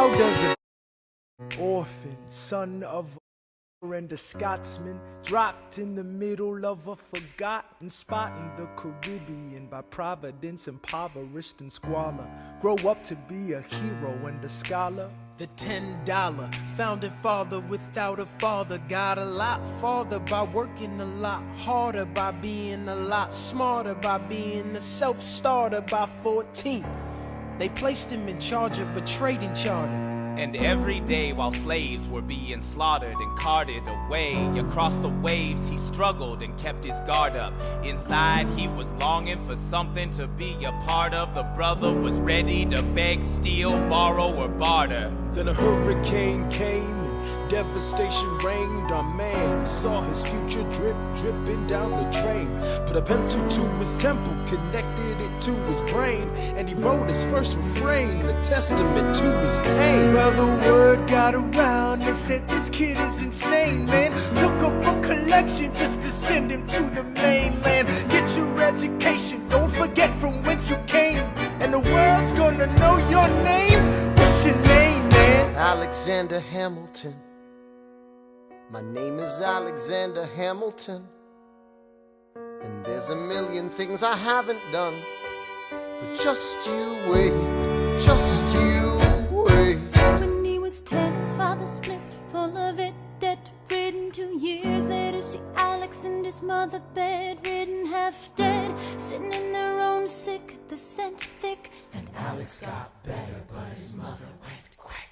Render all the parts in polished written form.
How does an orphan, son of and a Scotsman, dropped in the middle of a forgotten spot in the Caribbean, by providence impoverished and squalor, grow up to be a hero and a scholar? The $10 founding father without a father got a lot farther by working a lot harder, by being a lot smarter, by being a self-starter. By 14 they placed him in charge of a trading charter. And every day while slaves were being slaughtered and carted away across the waves, he struggled and kept his guard up. Inside he was longing for something to be a part of. The brother was ready to beg, steal, borrow, or barter. Then a hurricane came and devastation reigned. Our man saw his future dripping down the drain. Put a pencil to his temple, connected it to his brain, and he wrote his first refrain, a testament to his pain. Well, the word got around and said this kid is insane, man. Took up a collection just to send him to the mainland. Get your education, don't forget from whence you came, and the world's gonna know your name. What's your name, man? Alexander Hamilton. My name is Alexander Hamilton, and there's a million things I haven't done, but just you wait, just you wait. When he was 10, his father split, full of it, debt-ridden. 2 years later, see Alex and his mother bedridden, half dead, sitting in their own sick, the scent thick. And Alex got better, but his mother went quick.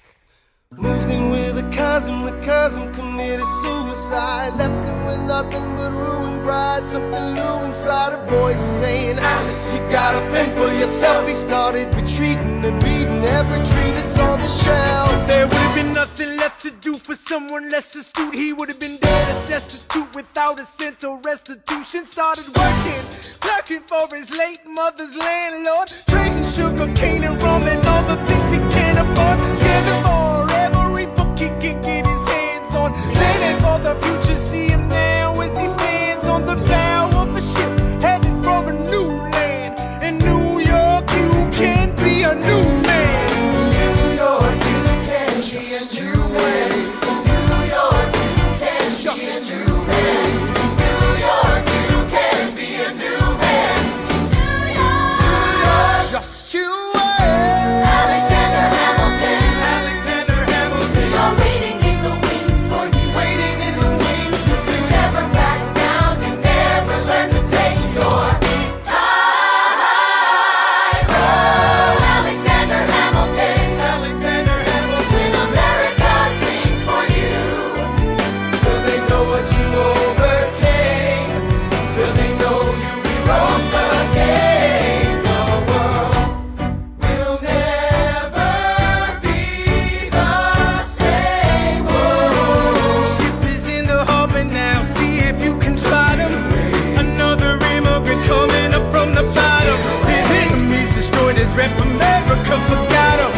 Moved in with the cousin committed suicide. Left him with nothing but ruined pride. Something new inside a voice saying, Alex, you gotta fend for yourself. He started retreating and reading every treatise on the shelf. There would have been nothing left to do for someone less astute. He would have been dead or destitute without a cent or restitution. Started working, clerking for his late mother's landlord, trading sugar cane and rum and all the things he can't afford. Scamming for every book he can get his hands on, planning for the future. See him now as he stands on the bow of a ship, headed for a new land. In New York you can be a new man. New York, you can just you wait. New York, you can just you wait. New York, you can be a new man. New York, just you wait. Alexander Hamilton, Alexander Hamilton, you're waiting in the wings for you. waiting in the wings. You never back down, you never learn to take your time. Oh, Alexander Hamilton, Alexander Hamilton, when America sings for you. Will they know what you overcame? Will they know you rewrote the game? The world will never be the same. Oh, ship is in the harbor now. See if you can spot him. Another immigrant coming up from the bottom. His enemies destroyed his rep. America forgot him.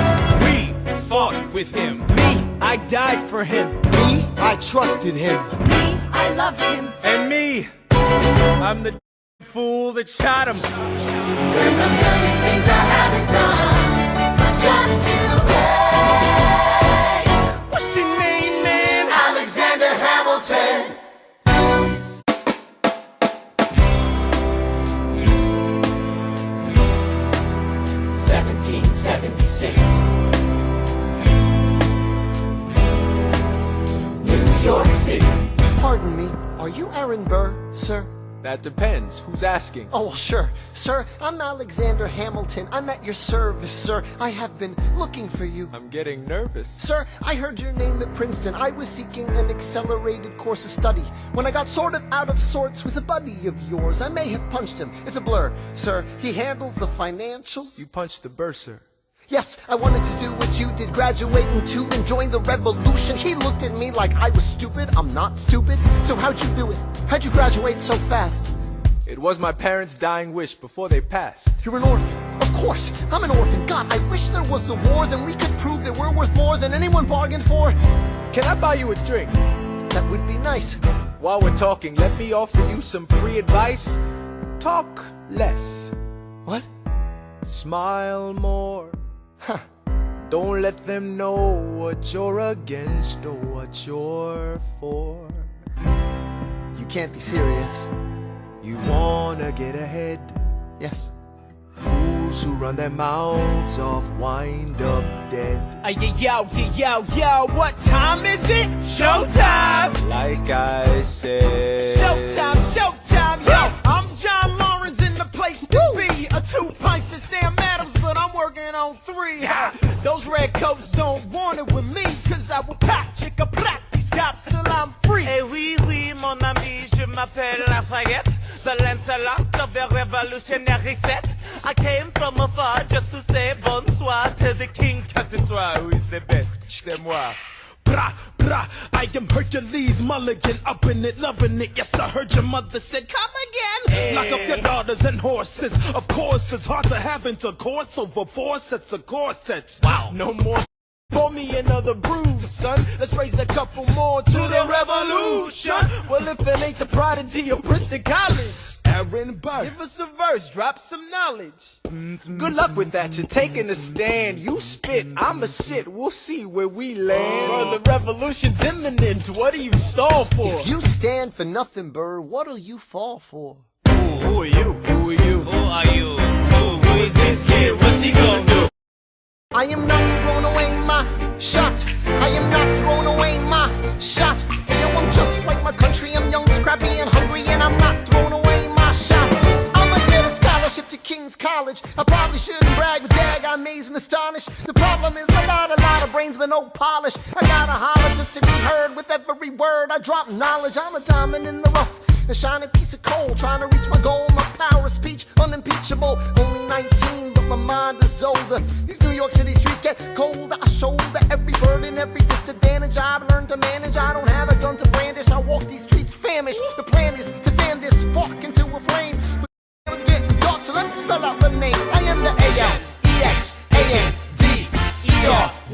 We fought with him. Me, I died for him. me, I trusted him. Me, I loved him. And me, I'm the fool that shot him. There's a million things I haven't done, but just you wait. What's your name, man? Alexander Hamilton. 1776, New York City. Pardon me, are you Aaron Burr, sir? That depends. Who's asking? Oh, well, sure. Sir, I'm Alexander Hamilton. I'm at your service, sir. I have been looking for you. I'm getting nervous. Sir, I heard your name at Princeton. I was seeking an accelerated course of study. When I got sort of out of sorts with a buddy of yours, I may have punched him. It's a blur. Sir, he handles the financials. You punched the bursar. Yes, I wanted to do what you did, graduate in 2 and join the revolution. He looked at me like I was stupid. I'm not stupid. So how'd you do it? How'd you graduate so fast? It was my parents' dying wish before they passed. You're an orphan. Of course, I'm an orphan. God, I wish there was a war, then we could prove that we're worth more than anyone bargained for. Can I buy you a drink? That would be nice. While we're talking, let me offer you some free advice. Talk less. What? Smile more. Huh. Don't let them know what you're against or what you're for. You can't be serious. You wanna get ahead. Yes. Fools who run their mouths off wind up dead. Yo, what time is it? Showtime! Like I said. Showtime, yo! I'm John Lawrence in the place to be. 2 pints of Sam Adams, but I'm working on 3. Those redcoats don't want it with me, cause I will pack, chicka plack, these cops till I'm free. Eh oui, oui, mon ami, je m'appelle Lafayette, the Lancelot of the revolutionary set. I came from afar just to say bonsoir to the king, cause it's toi who is the best, c'est moi. Brah, brah, I am Hercules Mulligan, up in it, loving it. Yes, I heard your mother said, come again. Lock up your daughters and horses. Of course, it's hard to have intercourse over 4 sets of corsets. Wow, no more. Pour me another brew, son. Let's raise a couple more to the revolution. Well, if it ain't the prodigy of Princeton College, Aaron Burr, give us a verse, drop some knowledge. Good luck with that, you're taking a stand. You spit, I'ma sit, we'll see where we land. Bro, the revolution's imminent, what do you stall for? If you stand for nothing, Burr, what'll you fall for? Who are you? Who are you? Who are you? Who is this kid? What's he gonna do? I am not throwing away my shot. I am not throwing away my shot. Hey, yo, I'm just like my country. I'm young, scrappy, and hungry, and I'm not throwing away my shot. I'ma get a scholarship to King's College. I probably shouldn't brag, but dag, I'm amazed and astonished. The problem is I got a lot of brains, but no polish. I gotta holler just to be heard with every word. I drop knowledge. I'm a diamond in the rough, a shining piece of coal, trying to reach my goal. My power of speech, unimpeachable. Only 19, but my mind is older. These New York City streets get colder. I shoulder every burden, every disadvantage I've learned to manage. I don't have a gun to brandish. I walk these streets famished. The plan is to fan this spark into a flame. But it's getting dark, so let me spell out the name. I am the A-L-E-X-A-N-D-E-R.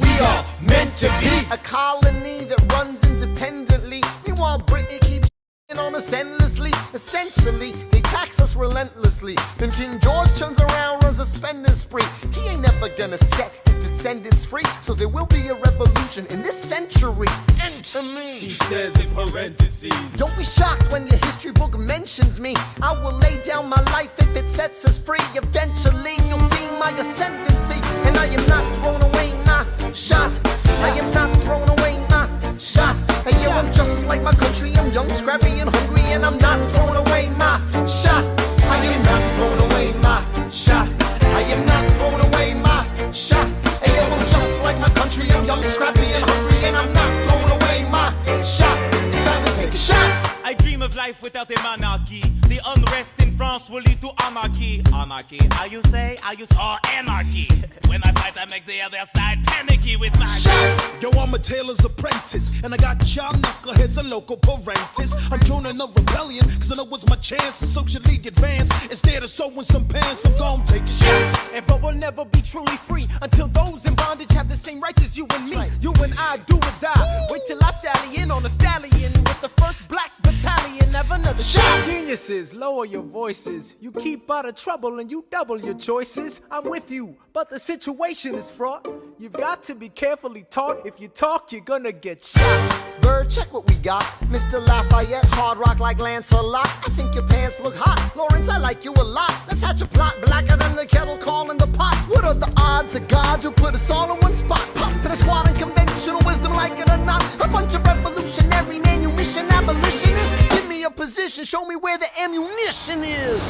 We are meant to be a colony that runs independently. Meanwhile, Britain keeps on us endlessly. Essentially, they tax us relentlessly. Then King George turns around, runs a spending spree. He ain't never gonna set his descendants free. So there will be a revolution in this century. Enter me. He says in parentheses. Don't be shocked when your history book mentions me. I will lay down my life if it sets us free. Eventually, you'll see my ascendancy. And I am not throwing away my shot. I am not throwing away my shot. Hey, yo, I'm just like my country. I'm young, scrappy, and hungry, and I'm not throwing away my shot. I am not throwing away my shot. I am not throwing away my shot. Hey, yo, I'm just like my country. I'm young, scrappy, and hungry, and I'm not throwing away my shot. It's time to take a shot. I dream of life without a monarchy. The unrest in France will lead to anarchy. Anarchy, how you say? Or anarchy. When I fight, I make the other side panicky with my shot. Yo, I'm a tailor's apprentice, and I got y'all knuckleheads and local parentis. I'm joining a rebellion, cause I know it's my chance to socially advance. Instead of sewing some pants, I'm gon' take a shot. But we'll never be truly free until those in bondage have the same rights as you and me. Right. You and I do or die. Wait till I sally in on a stallion with the first black battalion. Have another shot. Geniuses, lower your voices. You keep out of trouble and you double your choices. I'm with you, but the situation is fraught. You've got to be carefully taught. If you talk, you're gonna get shot. Bird, check what we got. Mr. Lafayette, hard rock like Lancelot. I think your pants look hot. Lawrence, I like you a lot. Let's hatch a plot blacker than the kettle calling the pot. What are the odds of God who put us all in one spot? Pop in a squad and conventional wisdom, like it or not. A bunch of revolutionary manumission abolitionists. Give me a position, show me where the ammunition is.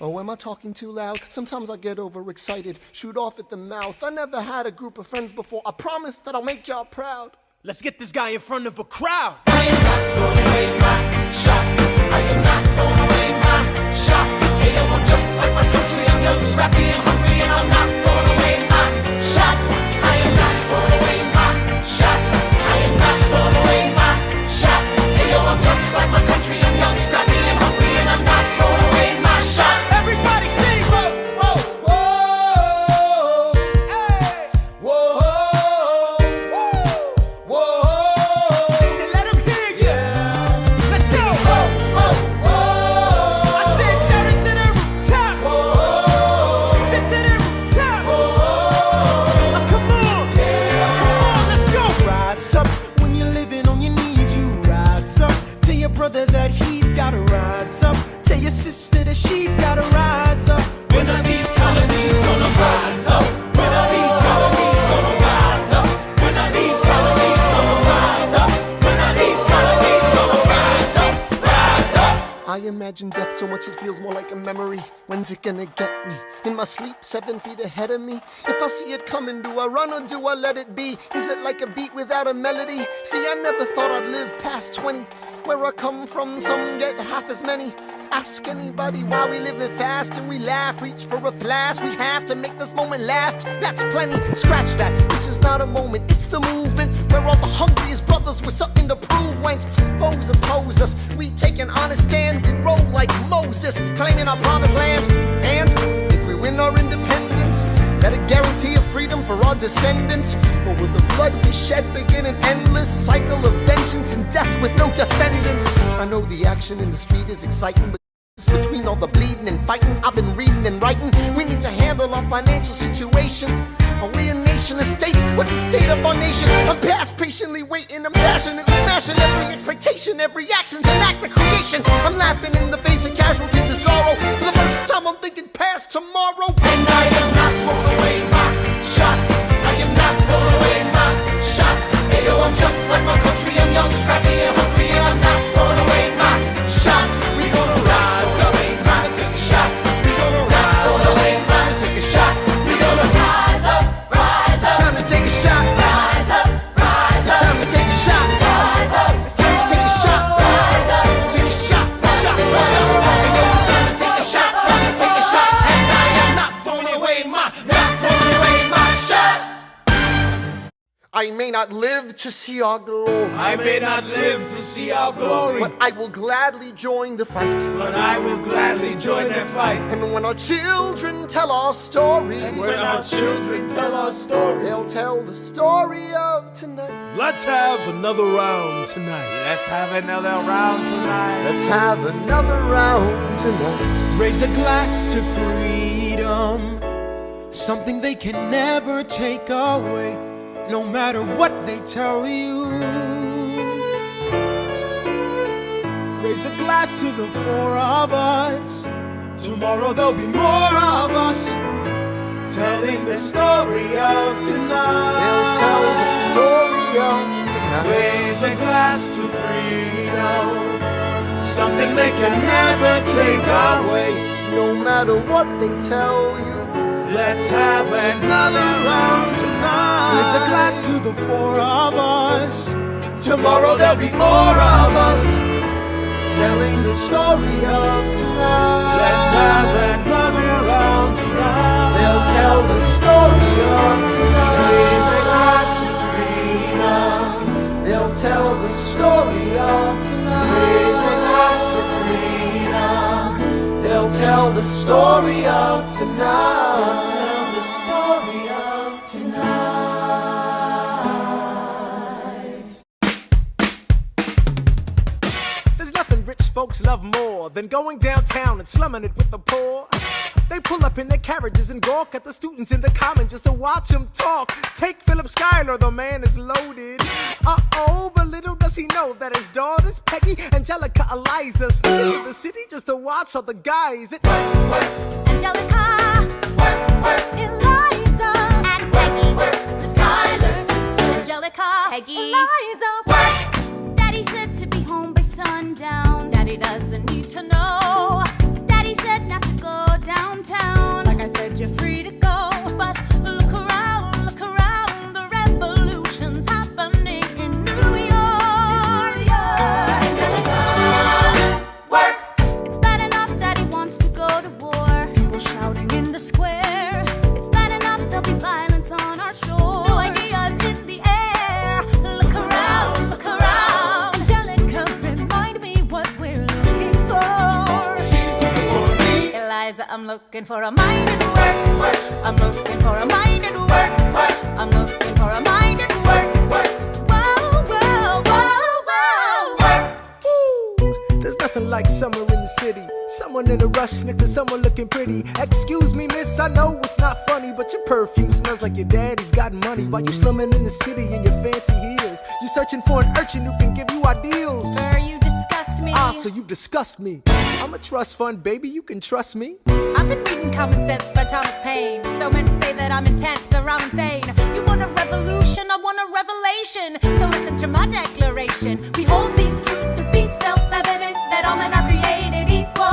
Oh, am I talking too loud? Sometimes I get overexcited, shoot off at the mouth. I never had a group of friends before. I promise that I'll make y'all proud. Let's get this guy in front of a crowd. I am not throwing away my shot. I am not throwing away my shot. Hey, yo, I'm just like my country. I'm young, scrappy, and hungry, and I'm not throwing away my shot. I am not throwing away my shot. I am not throwing away my shot. Hey, yo, I'm just like my country. I'm young, scrappy, and hungry, and I'm not throwing away my shot. Everybody sing, whoa, whoa, whoa, hey, whoa, whoa, whoa. So let 'em hear you. Let's go. Whoa, whoa, whoa. I said shout it to the rooftop. Whoa. Sit to the rooftop. imagine death so much it feels more like a memory. When's it gonna get me? In my sleep, 7 feet ahead of me. If I see it coming, do I run or do I let it be? Is it like a beat without a melody? See, I never thought I'd live past 20. Where I come from, some get half as many. Ask anybody why we living fast and we laugh, reach for a flash. We have to make this moment last. That's plenty, scratch that. This is not a moment, it's the movement where all the hungriest brothers with something to prove went. Foes oppose us, we take an honest stand. We roll like Moses, claiming our promised land. And if we win our independence, is that a guarantee of freedom for our descendants? Or will the blood we shed begin an endless cycle of vengeance and death with no defendants? I know the action in the street is exciting, but between all the bleeding and fighting I've been reading and writing, we need to handle our financial situation. Are we a nation of states? What's the state of our nation? I'm past patiently waiting, I'm passionately smashing every expectation, every action's an act of creation. I'm laughing in the face of casualties of sorrow. For the first time I'm thinking past tomorrow. And I am not throwing away my shot. I am not throwing away my shot. Hey yo, I'm just like my country, I'm young, scrappy and hungry, and I'm not throwing away my shot. We gonna rise up, ain't time to take a shot. We gonna rise up, ain't time to take a shot. We gonna rise up, rise up. It's time to take a shot. Rise up, rise up. It's time to take a shot. Rise up. It's time to take a shot. Rise up. Take a shot, shot, shot. Hey yo, it's time to take a shot. Time to take a shot. And I am not throwing away my shot. I may not live to see our glory. I may not live to see our glory, but I will gladly join the fight. but I will gladly join that fight. And when our children tell our story, And when our children tell our story, they'll tell the story of tonight. let's have another round tonight. Let's have another round tonight. Let's have another round tonight. Raise a glass to freedom, something they can never take away, no matter what they tell you. Raise a glass to the four of us. Tomorrow there'll be more of us, telling the story of tonight. They'll tell the story of tonight. Raise a glass to freedom, something they can never take away. No matter what they tell you. Let's have another round tonight. Raise a glass to the four of us. Tomorrow there'll be more of us, telling the story of tonight. let's have another round tonight. They'll tell the story of tonight. Raise a glass to freedom. They'll tell the story of tonight. Raise a glass to freedom. They'll tell the story of tonight. Tell the story of tonight. There's nothing rich folks love more than going downtown and slumming it with the poor. They pull up in their carriages and gawk at the students in the common just to watch them talk. Take Philip Schuyler, the man is loaded. Uh-oh, but little does he know that his daughters, Peggy, Angelica, Eliza, sneak into the city just to watch all the guys at work. Angelica, Eliza, and Peggy, the Schuyler sisters. Angelica, Peggy, Eliza, work. Daddy said to be home by sundown. Daddy doesn't need to know. Daddy said not to go downtown. Like I said, you're free to go, but look around, the revolution's happening in New York. Angelica, work. It's bad enough Daddy wants to go to war. People shouting in the square. It's bad enough there'll be violence on our shore. No ideas in the air. Look around. Angelica, remind me what we're looking for. She's looking for me. Eliza, I'm looking for a mind at work. I'm looking for a mind at work. I'm looking for a mind at work. Ooh, there's nothing like summer in the city. Someone in a rush next to someone looking pretty. Excuse me, miss, I know it's not funny, but your perfume smells like your daddy's got money. While you slumming in the city in your fancy heels, you searching for an urchin who can give you ideals. Sir, you disgust me. Ah, so you disgust me. I'm a trust fund, baby, you can trust me. I've been reading Common Sense by Thomas Paine. So men say that I'm intense or I'm insane. You want a revolution, I want a revelation. So listen to my declaration. We hold these truths to be self-evident, that all men are created equal.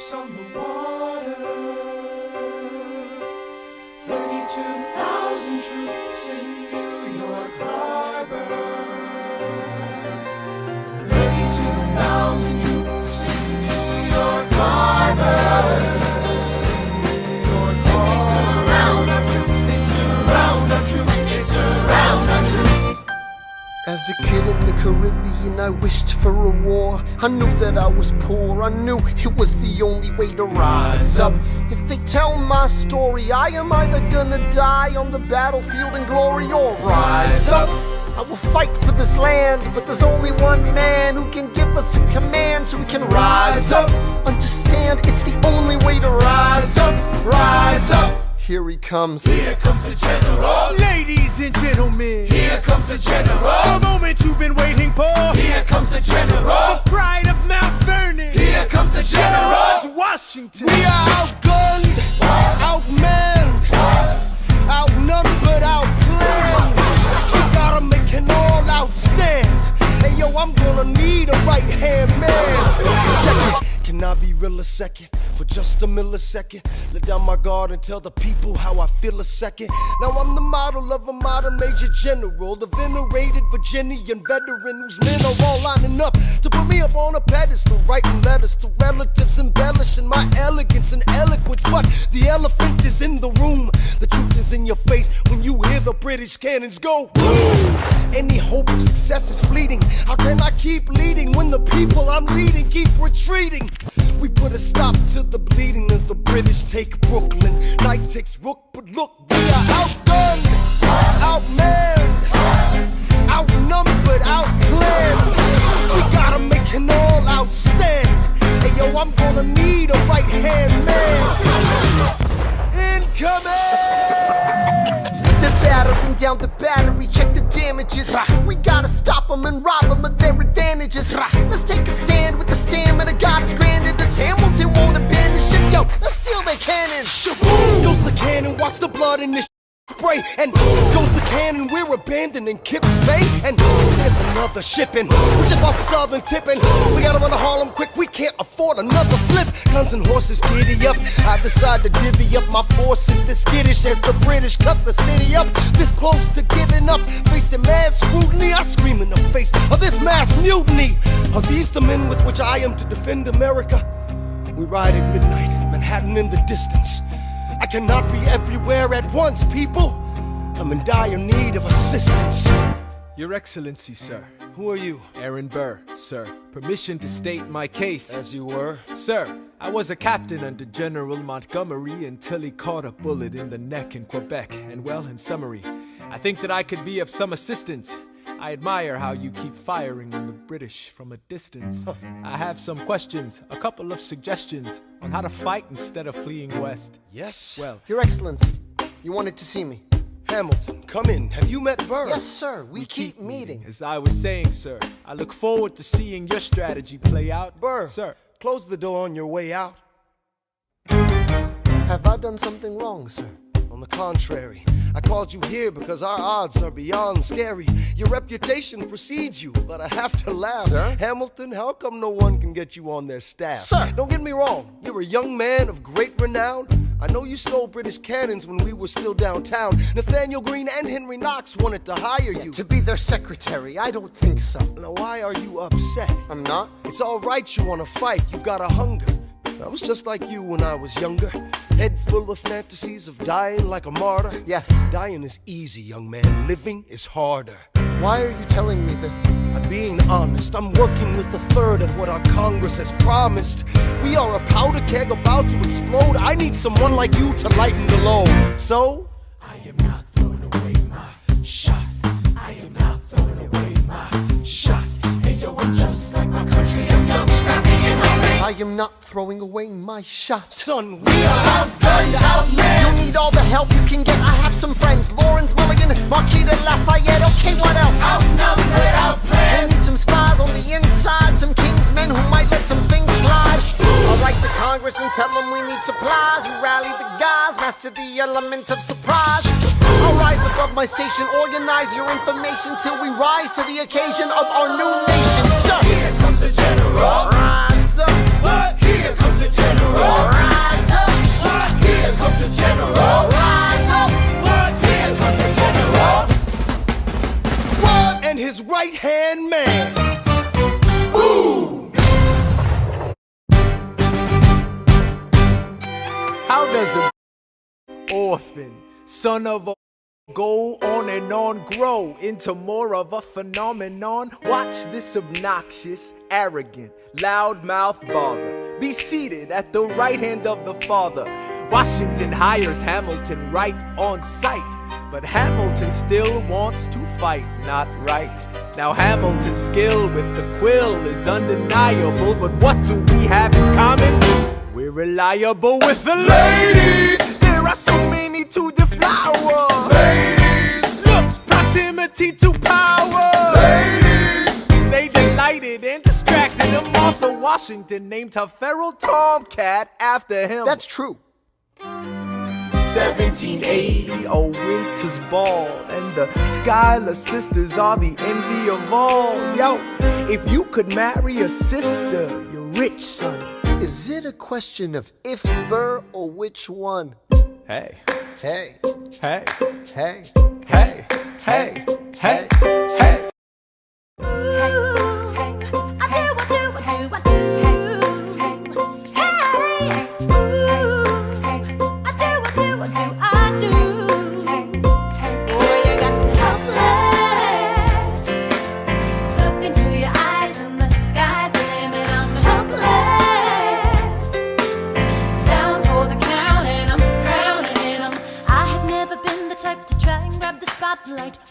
troops on the water. 32,000 troops in New York Harbor. 32,000 troops in New York Harbor. And they surround our troops, they surround our troops, they surround our troops. As a kid in the Caribbean, I wished for a war. I knew that I was poor, I knew it was the only way to rise up. If they tell my story, I am either gonna die on the battlefield in glory or rise up. I will fight for this land, but there's only one man who can give us a command so we can rise up. Understand, it's the only way to rise up, rise up. Here he comes. Here comes the general. Ladies and gentlemen, Here comes the general. the moment you've been waiting for. Here comes the general. The pride of Mount Vernon. Here comes the general. George Washington. We are outgunned, outmanned, outnumbered, outplanned. We gotta make an all-out stand. Hey yo, I'm gonna need a right-hand man. Check it. Can I be real a second? For just a millisecond, let down my guard and tell the people how I feel a second. Now I'm the model of a modern major general, the venerated Virginian veteran whose men are all lining up to put me up on a pedestal, writing letters to relatives, embellishing my elegance and eloquence. But the elephant is in the room, the truth is in your face when you hear the British cannons go boom. Any hope of success is fleeting. How can I keep leading when the people I'm leading keep retreating? We put a stop to the bleeding as the British take Brooklyn. Night takes Rook, but look, we are outgunned, outmanned, outnumbered, outplanned. We gotta make an all-out stand. Hey yo, I'm gonna need a right-hand man. Incoming! They're battering down the battery, check the damages. We gotta stop them and rob them of their advantages. Let's take a stand with the stamina God has granted us. Hamilton won't abandon ship, yo, let's steal their cannon. Boom goes the cannon, watch the blood in this spray. And goes the cannon, we're abandoning Kips Bay. And there's another shipping, we just lost Southern tipping. We gotta run to Harlem quick, we can't afford another slip. Guns and horses giddy up, I decide to divvy up my forces. This skittish as the British cut the city up. This close to giving up, facing mass scrutiny. I scream in the face of this mass mutiny. Are these the men with which I am to defend America? We ride at midnight, Manhattan in the distance. I cannot be everywhere at once, people. I'm in dire need of assistance. Your Excellency, sir. Who are you? Aaron Burr, sir. Permission to state my case. As you were. Sir, I was a captain under General Montgomery until he caught a bullet in the neck in Quebec. And well, in summary, I think that I could be of some assistance. I admire how you keep firing on the British from a distance. I have some questions, a couple of suggestions on how to fight instead of fleeing west. Yes? Well, Your Excellency, you wanted to see me. Hamilton, come in. Have you met Burr? Yes, sir. We keep meeting. as I was saying, sir, I look forward to seeing your strategy play out. Burr, Sir. close the door on your way out. Have I done something wrong, sir? On the contrary, I called you here because our odds are beyond scary. Your reputation precedes you, but I have to laugh. Sir? Hamilton, how come no one can get you on their staff? Sir! Don't get me wrong, you're a young man of great renown. I know you stole British cannons when we were still downtown. Nathaniel Greene and Henry Knox wanted to hire you. To be their secretary, I don't think so. Now why are you upset? I'm not. It's all right you want to fight, you've got a hunger. I was just like you when I was younger. Head full of fantasies of dying like a martyr. Yes. Dying is easy, young man. Living is harder. Why are you telling me this? I'm being honest. I'm working with a third of what our Congress has promised. We are a powder keg about to explode. I need someone like you to lighten the load. So? I am not throwing away my shot. I am not throwing away my shot. And yo, I'm just like my country. I'm young, scrappy, and hungry. I am not throwing away my shot. Son, we are outgunned, outmanned. You need all the help you can get. I have some friends. Lawrence Mulligan, Marquis de Lafayette. Okay, what else? Outnumbered, outplanned. You need some spies on the inside. Some kingsmen who might let some things slide. I'll write to Congress and tell them we need supplies. You rally the guys, master the element of surprise. I'll rise above my station, organize your information till we rise to the occasion of our new nation. Sir, here comes the general. Rise up. What? Here comes the general. orphan, son of a go on and on, grow into more of a phenomenon. Watch this obnoxious, arrogant, loudmouth bother be seated at the right hand of the Father. Washington hires Hamilton right on sight, but Hamilton still wants to fight, not right. Now Hamilton's skill with the quill is undeniable, but what do we have in common? We're reliable with the ladies. There are so many to deflower. Ladies. Looks, proximity to power. Ladies. They delighted and distracted him. Martha Washington named her feral tomcat after him. That's true. 1780, a winter's ball, and the Schuyler sisters are the envy of all. Yo, if you could marry a sister, you're rich, son. Is it a question of if Burr or which one? Hey, Hey, hey, hey, hey, hey, hey, hey.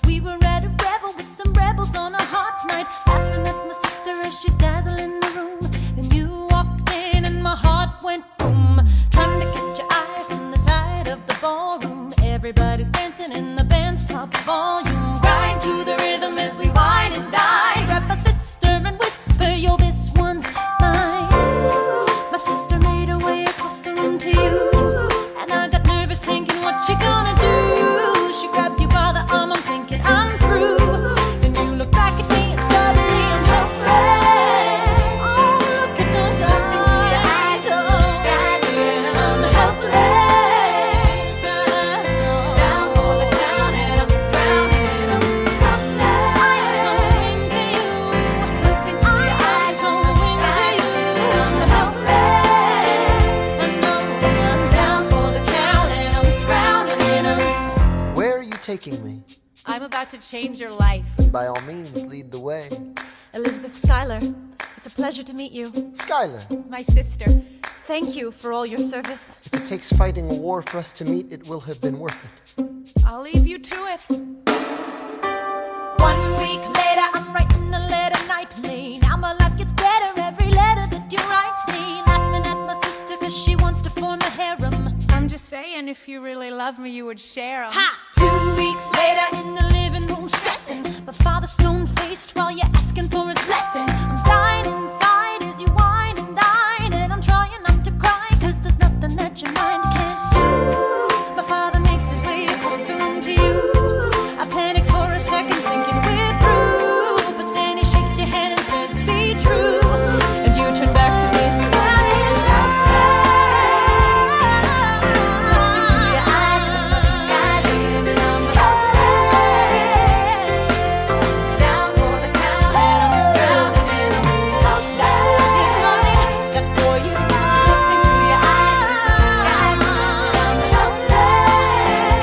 We were at a revel with some rebels on a hot night, laughing at my sister as she's dazzling the room. Then you walked in and my heart went boom, trying to catch your eye from the side of the ballroom. Everybody's dancing in the band's top volume, grind to the rhythm as we wine and dine. Grab my sister and whisper, yo, this one's mine. My sister made her way across the room to you, and I got nervous thinking, what you gonna do? She grabs you by the arm, I'm thinking I'm through. Then you look back at me and suddenly I'm helpless. Oh, look at those eyes, oh, and I'm helpless. Down for the count and I'm drowning and I'm helpless. I'm so into you. Look into your eyes, so into you. I'm helpless. I know I'm down for the count and I'm drowning and I'm. where are you taking me? I'm about to change your life. And by all means, lead the way. Elizabeth Schuyler, it's a pleasure to meet you. Schuyler, My sister. Thank you for all your service. if it takes fighting a war for us to meet, it will have been worth it. I'll leave you to it. 1 week later, I'm writing a letter nightly. Now my life gets better every letter that you write me. Laughing at my sister cause she wants to form a harem. I'm just saying, if you really love me, you would share 'em. Ha! 2 weeks later in the living room stressing. My father stone-faced while you're asking for his blessing. I'm dying inside as you whine and dine, and I'm trying not to cry cause there's nothing that your mind can't do. My father makes his way across the room to you. I panic for a second thinking we're through, but then he shakes your hand and says be true, and you turn back to me smiling. Look into your eyes and the sky's the limit. I'm helpless. Down for the count and I'm drowning and I'm helpless. This morning, that boy is mine. Look into your eyes and the sky's the limit. I'm helpless.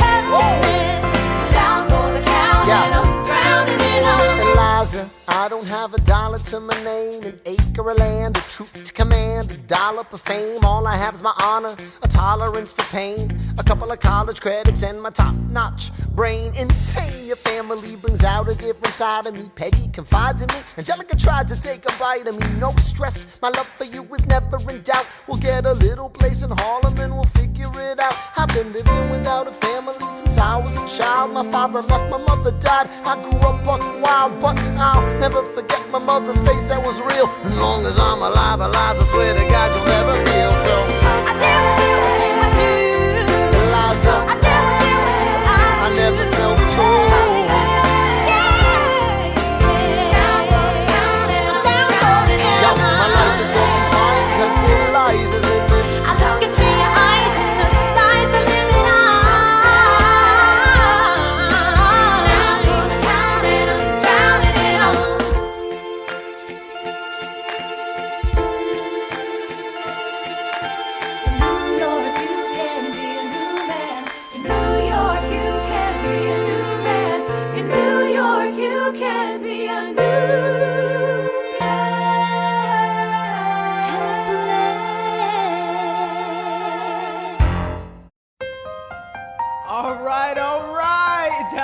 Helpless. Down for the count and I'm drowning and I'm. Eliza, I don't have a dollar to my name, an acre of land, a troop to command, a dollop of fame. All I have is my honor, a tolerance for pain, a couple of college credits, and my top-notch brain. Insane, your family brings out a different side of me. Peggy confides in me, Angelica tried to take a bite of me. No stress, my love for you is never in doubt. We'll get a little place in Harlem and we'll figure it out. I've been living without a family since I was a child. My father left, my mother died. I grew up buck wild, but I'll never forget my mother's face, that was real. As long as I'm alive, Eliza, I swear to God you'll never feel so. I do, I do. Eliza, I do, I never felt so. Yo, my life is going fine, cause Eliza's in it. I look into your eyes and the sky's the limit. Down for the count and I'm drowning in 'em.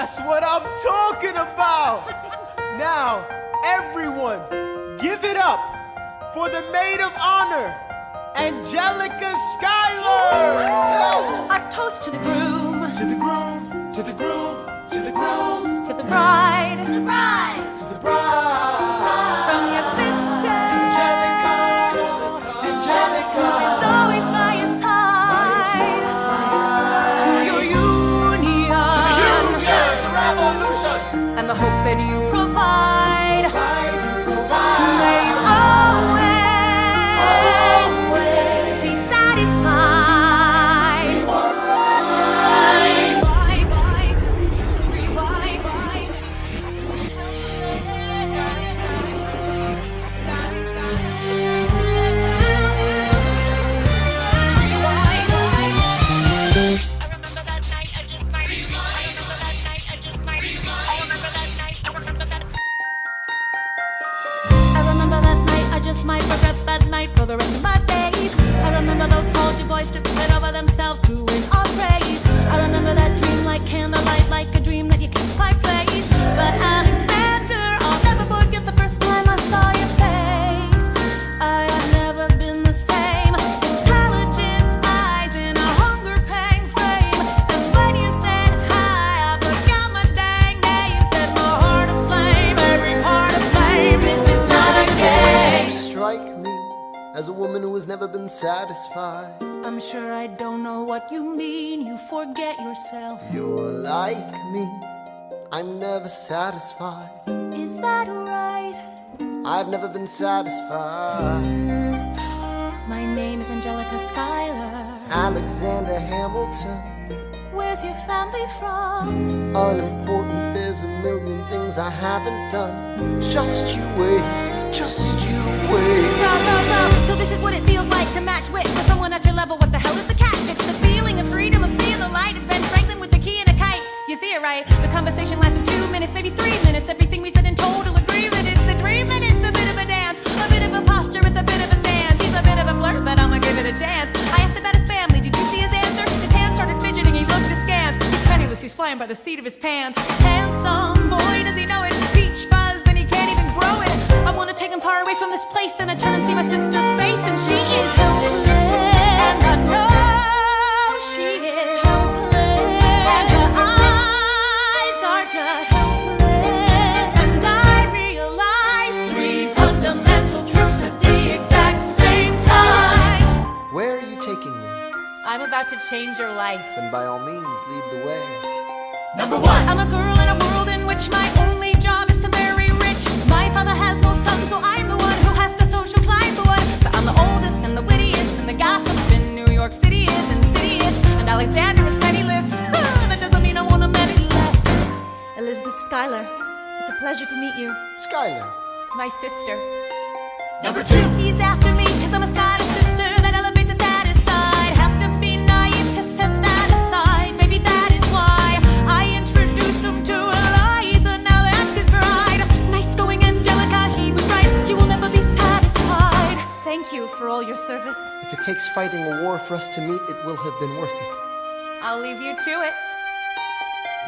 That's what I'm talking about. Now, everyone, give it up for the maid of honor, Angelica Schuyler. Our toast to the groom, To the groom, to the groom, to the groom, to the bride, to the bride. from your sister, Angelica, who Angelica. is always by your side. To your union, Revolution. and the hope that you provide. May you always be satisfied. I remember that night, I just might regret that night for the rest of my days. I remember those soldier boys stripping it over themselves to win our praise. I remember that dream like candlelight, like a dream that you can't quite place. But Alexander, I'll never forget the first time I saw your face. I have never been the same. Intelligent eyes in a hunger-pang frame. And when you said hi, I forgot my dang name. Set my heart aflame, every part aflame. This is not a game. You strike me as a woman who has never been satisfied. I'm sure I don't know what you mean. You forget yourself. You're like me, I'm never satisfied. Is that right? I've never been satisfied. My name is Angelica Schuyler. Alexander Hamilton, Where's your family from? unimportant, there's a million things I haven't done. Just you wait, just you wait. So this is what it feels like to match wits with someone at your level. What the hell is the catch? It's the feeling of freedom of seeing the light. It's Ben Franklin with the key and a kite. You see it right? The conversation lasted 2 minutes, maybe 3 minutes. Everything we said in total agreement. It's a 3 minutes, a bit of a dance, a bit of a posture, it's a bit of a stance. He's a bit of a flirt, but I'ma give it a chance. I asked about his family, did you see his answer? His hands started fidgeting, he looked askance. He's penniless, he's flying by the seat of his pants. Handsome boy, does he know it? Peach fuzz, then he can't even grow it. I wanna take him far away from this place, then I turn and see my sister's face, and she is helpless. And I know she is helpless. And her eyes are just helpless. And I realize 3 fundamental truths at the exact same time. Where are you taking me? I'm about to change your life. Then by all means, lead the way. I'm a girl in a world in which my only job is to marry rich. My father has no son, so I'm the one who has to social climb the one. So I'm the oldest and the wittiest, and the gossip in New York City is insidious. And Alexander is penniless. That doesn't mean I want him any less. Elizabeth Schuyler, it's a pleasure to meet you. Schuyler, My sister. He's after me, cause I'm a Schuyler sister that elevates his status side. Have to be naive to set that aside. Maybe that is why I introduce him to Eliza. Now that's his bride. Nice going, Angelica, he was right. You will never be satisfied. Thank you for all your service. if it takes fighting a war for us to meet, it will have been worth it. I'll leave you to it.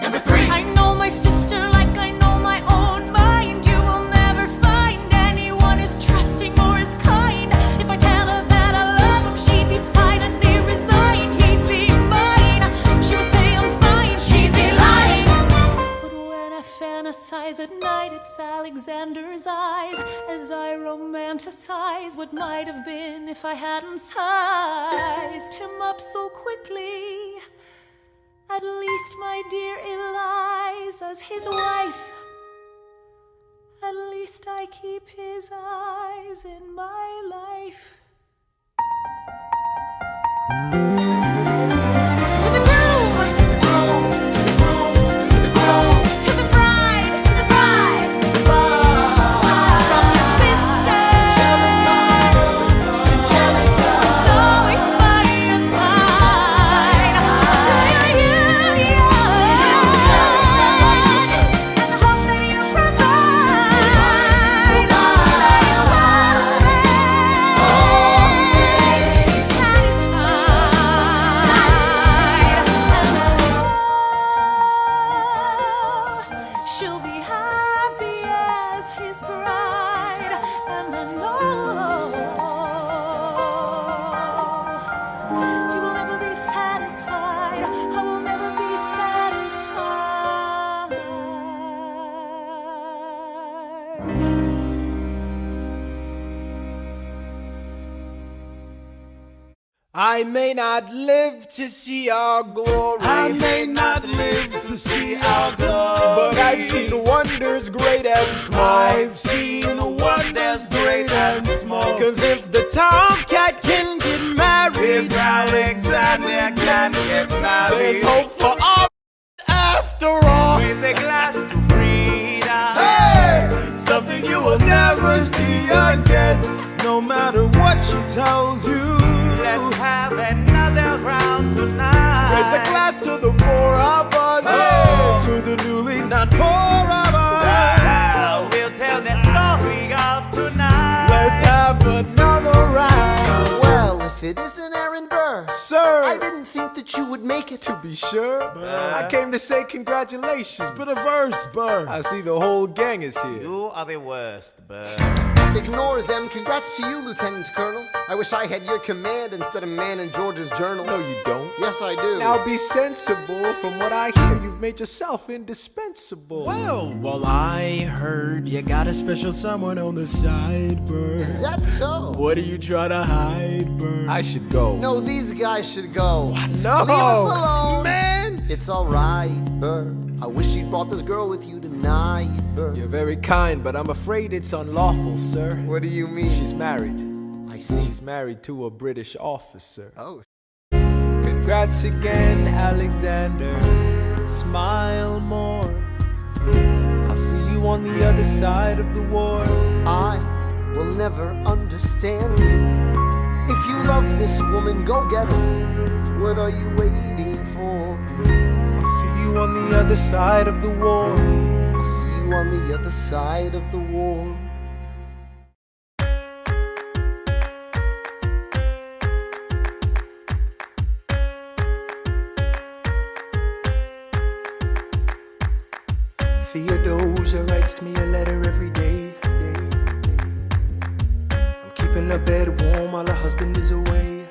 I know my sister like I know my own mind. You will never find anyone who's trusting or as kind. If I tell her that I love him, she'd be silently resigned. He'd be mine. She would say I'm fine. She'd be lying. But when I fantasize at night, it's Alexander's eyes as I romanticize what might have been if I hadn't sized him up so quickly. At least, my dear Eliza's his wife. At least I keep his eyes in my life. To the groom, to the groom, to the groom, to the groom, to the bride, to the bride, from your sister, Angelica, is always by your side. To your union, and the hope that you provide. May you always I may not live to see our glory. I may not live to see our glory, but I've seen wonders great and small. I've seen wonders great and small. Cause if the tomcat can get married, If Alexander can get married, there's hope for all after all. raise a glass to freedom. Hey! Something you will never see again, no matter what she tells you. Let's have another round tonight. Raise a glass to the four of us. Hey! To the newly not poor of us. We'll tell the story of tonight. Let's have another round. Well, if it isn't Aaron Burr, Sir, I didn't think that you would make it. to be sure, I came to say congratulations. Spit a verse, Burr. I see the whole gang is here. You are the worst, Burr. Ignore them. Congrats to you, Lieutenant Colonel. I wish I had your command instead of man in George's journal. No, you don't. Yes, I do. Now be sensible. From what I hear, you've made yourself indispensable. Well, I heard you got a special someone on the side, Burr. Is that so? What are you trying to hide, Burr? I should go. No, these guys should go. No, Leave us alone. man. It's alright, Burr. I wish you brought this girl with you tonight, Burr. You're very kind, but I'm afraid it's unlawful, sir. What do you mean? She's married. I see. She's married to a British officer. Oh, Congrats again, Alexander. Smile more. I'll see you on the other side of the war. I will never understand you. If you love this woman, go get her. What are you waiting for? I'll see you on the other side of the war. I'll see you on the other side of the war. Theodosia writes me a letter every day. I'm keeping her bed warm while her husband is away.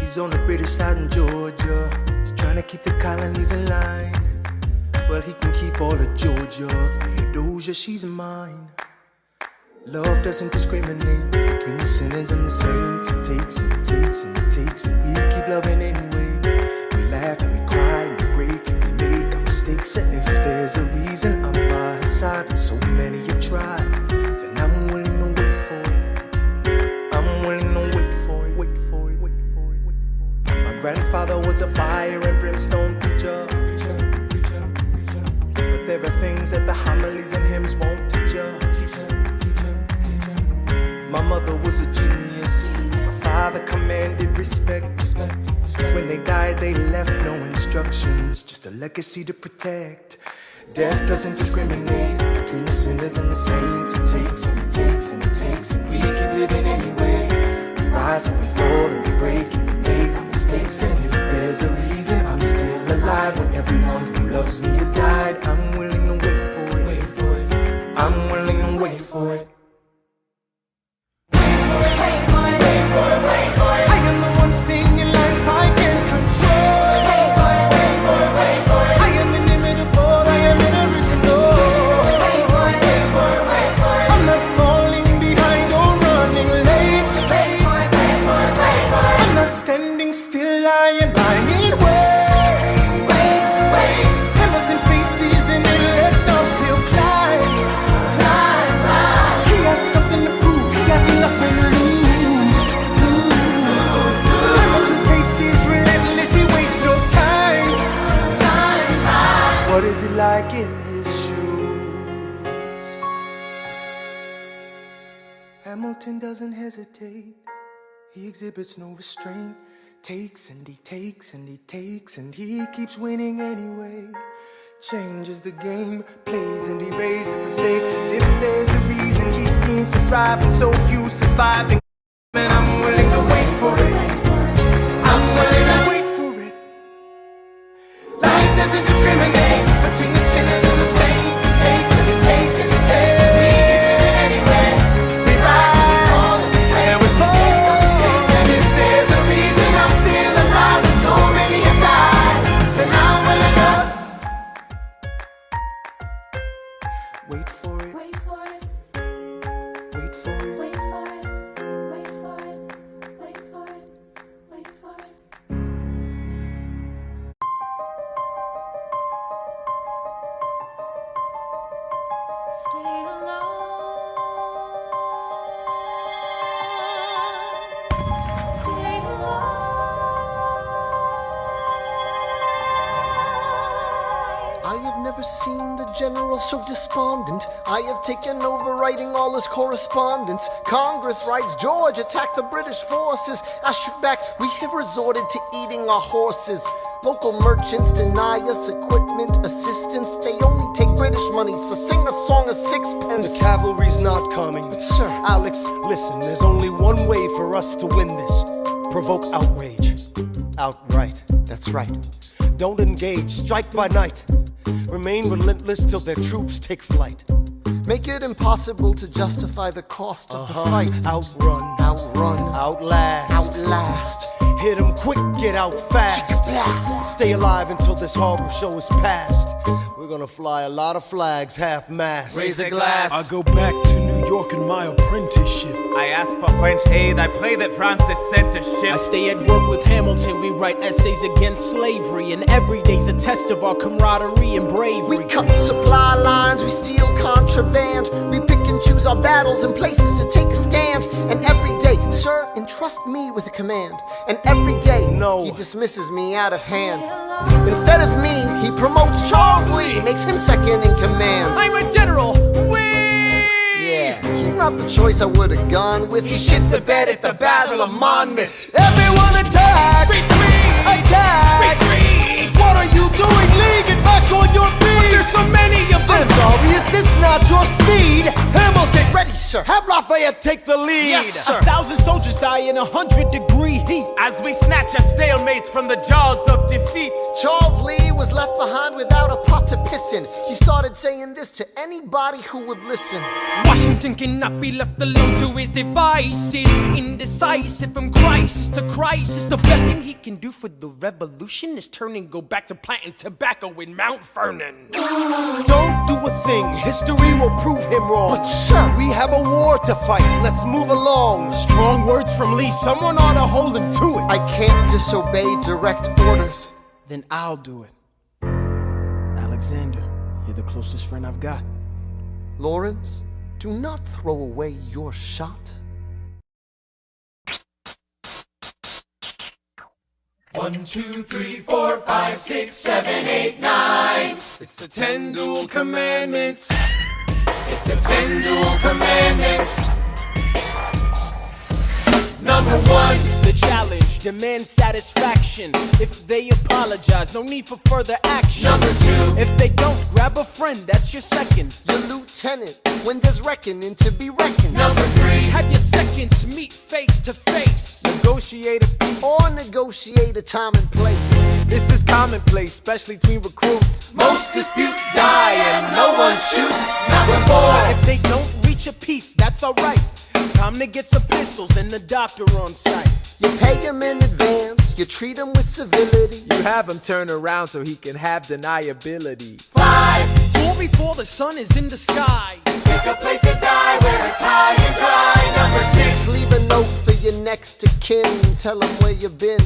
He's on the British side in Georgia. He's trying to keep the colonies in line. Well, he can keep all of Georgia. Theodosia, she's mine. Love doesn't discriminate between the sinners and the saints. It takes and it takes and it takes, and we keep loving anyway. We laugh and we cry and we break and we make our mistakes. And if there's a reason I'm by her side, and so many have tried, then I'm willing to wait for it. I'm willing to wait for it, wait for it, wait for it, wait for it. My grandfather was a fire and brimstone preacher. But there are things that the homilies and hymns won't teach you. My mother was a genius. My father commanded respect. When they died, they left no instructions, just a legacy to protect. Death doesn't discriminate between the sinners and the saints. It takes and it takes and it takes, and we keep living anyway. We rise and we fall and we break and we make our mistakes. And if there's a reason I'm still alive when everyone who loves me has died, I'm willing to wait for it. Wait for it. I'm willing to wait for it. I am the one thing in life I can control. I am inimitable, I am original. I'm not falling behind or running late. I'm not standing still, I am lying in wait. Hamilton faces an endless uphill climb. He has something to prove, he has nothing to lose. Hamilton faces relentless, he wastes no time. What is it like in his shoes? Hamilton doesn't hesitate. He exhibits no restraint. Takes and he takes and he takes, and he keeps winning anyway. Changes the game, plays and he raises the stakes. And if there's a reason he seems to thrive and so few survive, then man, I'm willing to wait for it. I'm willing to wait for it. Life doesn't discriminate between the sinners and the saints. It takes and it takes and it takes, and we keep living anyway. We rise and we fall and we pray and we make our mistakes. And if there's a reason I'm still alive and so many have died, then I'm willing to wait for it. Wait for it. Wait for it. Wait for it. I have never seen the general so despondent. I have taken over writing all his correspondence. Congress writes, George attacked the British forces. I shoot back, we have resorted to eating our horses. Local merchants deny us equipment, assistance. They only take British money, so sing a song of sixpence. The cavalry's not coming. But sir, Alex, listen, there's only one way for us to win this. Provoke outrage. Outright. that's right. Don't engage, strike by night. Remain relentless till their troops take flight. Make it impossible to justify the cost of the fight. Outrun, Outrun, outlast, outlast. hit 'em quick, get out fast. Stay alive until this horrible show is past. We're gonna fly a lot of flags, half-mast. Raise a glass. I go back to New York in my apprenticeship. I ask for French aid, I pray that Francis sent a ship. I stay at work with Hamilton, we write essays against slavery, and every day's a test of our camaraderie and bravery. We cut supply lines, we steal contraband. We pick and choose our battles and places to take a stand. And every day, sir, entrust me with a command. And every day, No. he dismisses me out of hand. Instead of me, he promotes Charles Lee, makes him second in command. I'm a general. Yeah, he's not the choice I would've gone with. He shits the bed at the Battle of Monmouth. Everyone attack! Attack! What are you doing, Lee? Get back on your feet! There's so many of them. I'm sorry, is this not your speed? Hamilton, ready, sir. Have Lafayette take the lead. Yes, sir. 1,000 soldiers die in 100-degree heat. As we snatch a stalemate from the jaws of defeat. Charles Lee was left behind without a pot to piss in. He started saying this to anybody who would listen. Washington cannot be left alone to his devices. Indecisive from crisis to crisis. The best thing he can do for the revolution is turn and go back to planting tobacco in Mount Vernon. Don't do a thing, history will prove him wrong. But sir, We have a war to fight, let's move along. Strong words from Lee, someone ought to hold him to it. I can't disobey direct orders. Then I'll do it. Alexander, you're the closest friend I've got. Lawrence, do not throw away your shot. 1, 2, 3, 4, 5, 6, 7, 8, 9. It's the 10 dual commandments. It's the 10 dual commandments. Number 1, The challenge demands satisfaction. If they apologize, no need for further action. Number 2, If they don't, grab a friend, that's your second. Your lieutenant, when there's reckoning to be reckoned. number 3, Have your seconds meet face to face. Negotiate a peace. Or negotiate a time and place. This is commonplace, especially between recruits. most disputes die and no one shoots. Number 4, If they don't reach a peace, that's alright. Time to get some pistols and the doctor on site. You pay him in advance, you treat him with civility. You have him turn around so he can have deniability. 5, Or before the sun is in the sky. pick a place to die where it's high and dry. Number 6, Leave a note for your next of kin. Tell him where you've been.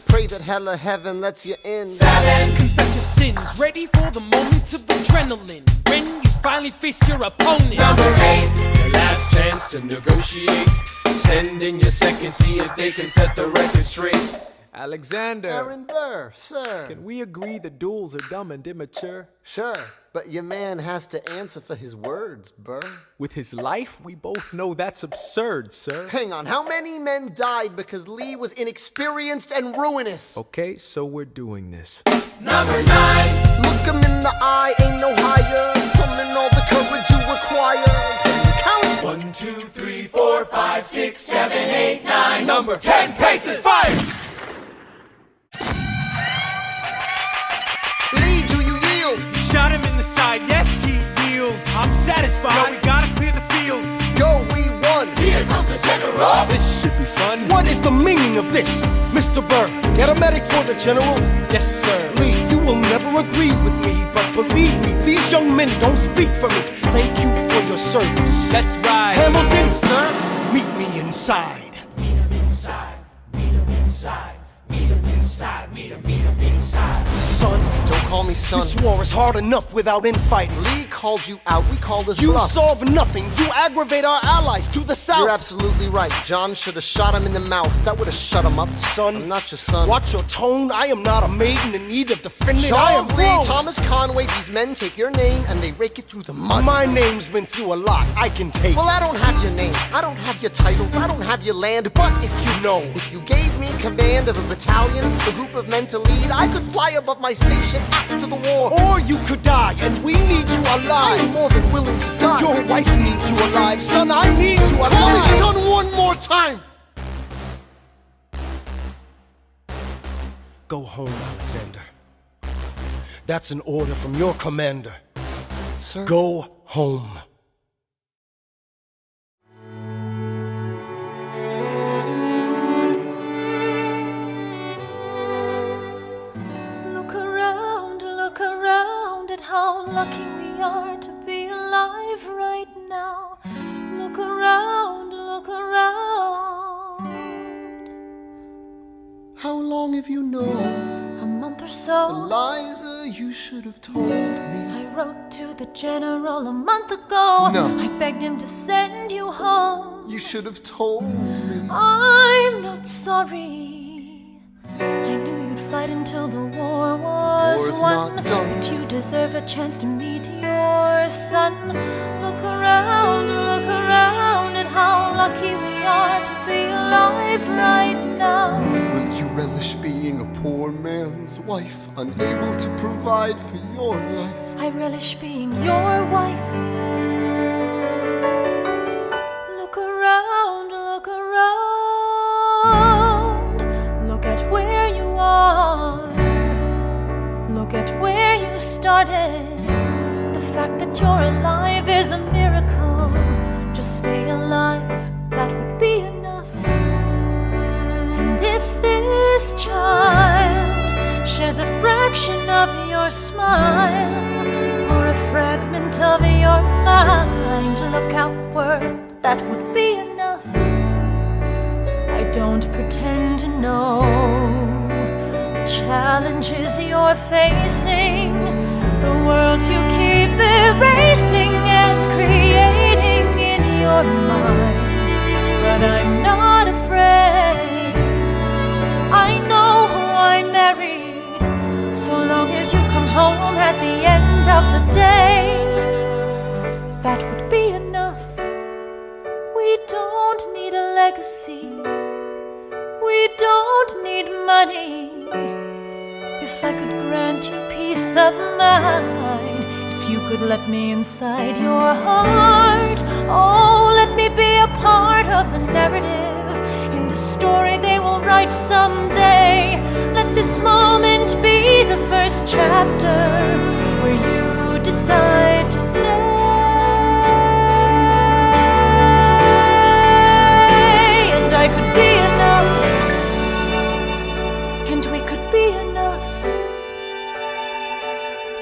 Pray that hell or heaven lets you in. 7, Confess your sins, ready for the moments of adrenaline. When you finally face your opponent. number 8, your last chance to negotiate. Send in your second, see if they can set the record straight. Alexander, Aaron Burr, sir. can we agree the duels are dumb and immature? Sure, but your man has to answer for his words, Burr. With his life, we both know that's absurd, sir. Hang on, how many men died because Lee was inexperienced and ruinous? Okay, so we're doing this. Number 9, Look him in the eye, ain't no higher. Summon all the courage you require. Can you count? 1, 2, 3, 4, 5, 6, 7, 8, 9. Number 10, paces, fire! Lee, do you yield? Shot him in the side, yes, he yields. I'm satisfied. No, we gotta clear the field. Go, we won. Here comes the general. This should be fun. What is the meaning of this, Mr. Burr? Get a medic for the general. Yes, sir. Lee, you will never agree with me, but believe me, these young men don't speak for me. Thank you for your service. Let's ride. Hamilton, sir, meet me inside. Meet him inside. Meet him inside. Meet him inside. Son, Don't call me son. this war is hard enough without infighting. Lee called you out. We called his You bluff. solve nothing. You aggravate our allies to the south. You're absolutely right. John should have shot him in the mouth. That would have shut him up. Son, I'm not your son. watch your tone. I am not a maiden in need of defending. I am Charles Lee, wrong. Thomas Conway, these men take your name and they rake it through the mud. My name's been through a lot. I can take. Well, I don't have your name. I don't have your titles. I don't have your land. But if you know, if you gave me command of a battalion, a group of men to lead, I could fly above my station after the war. or you could die, and we need you I am alive. more than willing to die. Your wife needs you alive, son. I need you alive. Call me son one more time. Go home, Alexander. That's an order from your commander. Sir. Go home. Look around at how lucky we are to be alive right now. Look around, look around. How long have you known? A month or so. Eliza, you should have told me. I wrote to the general a month ago. No. I begged him to send you home. You should have told me. I'm not sorry. I knew you'd fight until the war was War's won. not done. But you deserve a chance to meet your son. Look around at how lucky we are to be alive right now. Will you relish being a poor man's wife, unable to provide for your life? I relish being your wife. Look around, look around. Look at where you are. Look at where you started. The fact that you're alive is a miracle. Just stay alive, that would be enough. And if this child shares a fraction of your smile, or a fragment of your mind, look outward, that would be enough. I don't pretend to know the challenges you're facing, the world you keep erasing and creating in your mind. But I'm not afraid. I know who I married. So long as you come home at the end of the day, that would be enough. We don't need a legacy. We don't need money. If I could grant you peace of mind, if you could let me inside your heart, oh, let me be a part of the narrative in the story they will write someday. Let this moment be the first chapter where you decide to stay. And I could be enough, and we could be enough.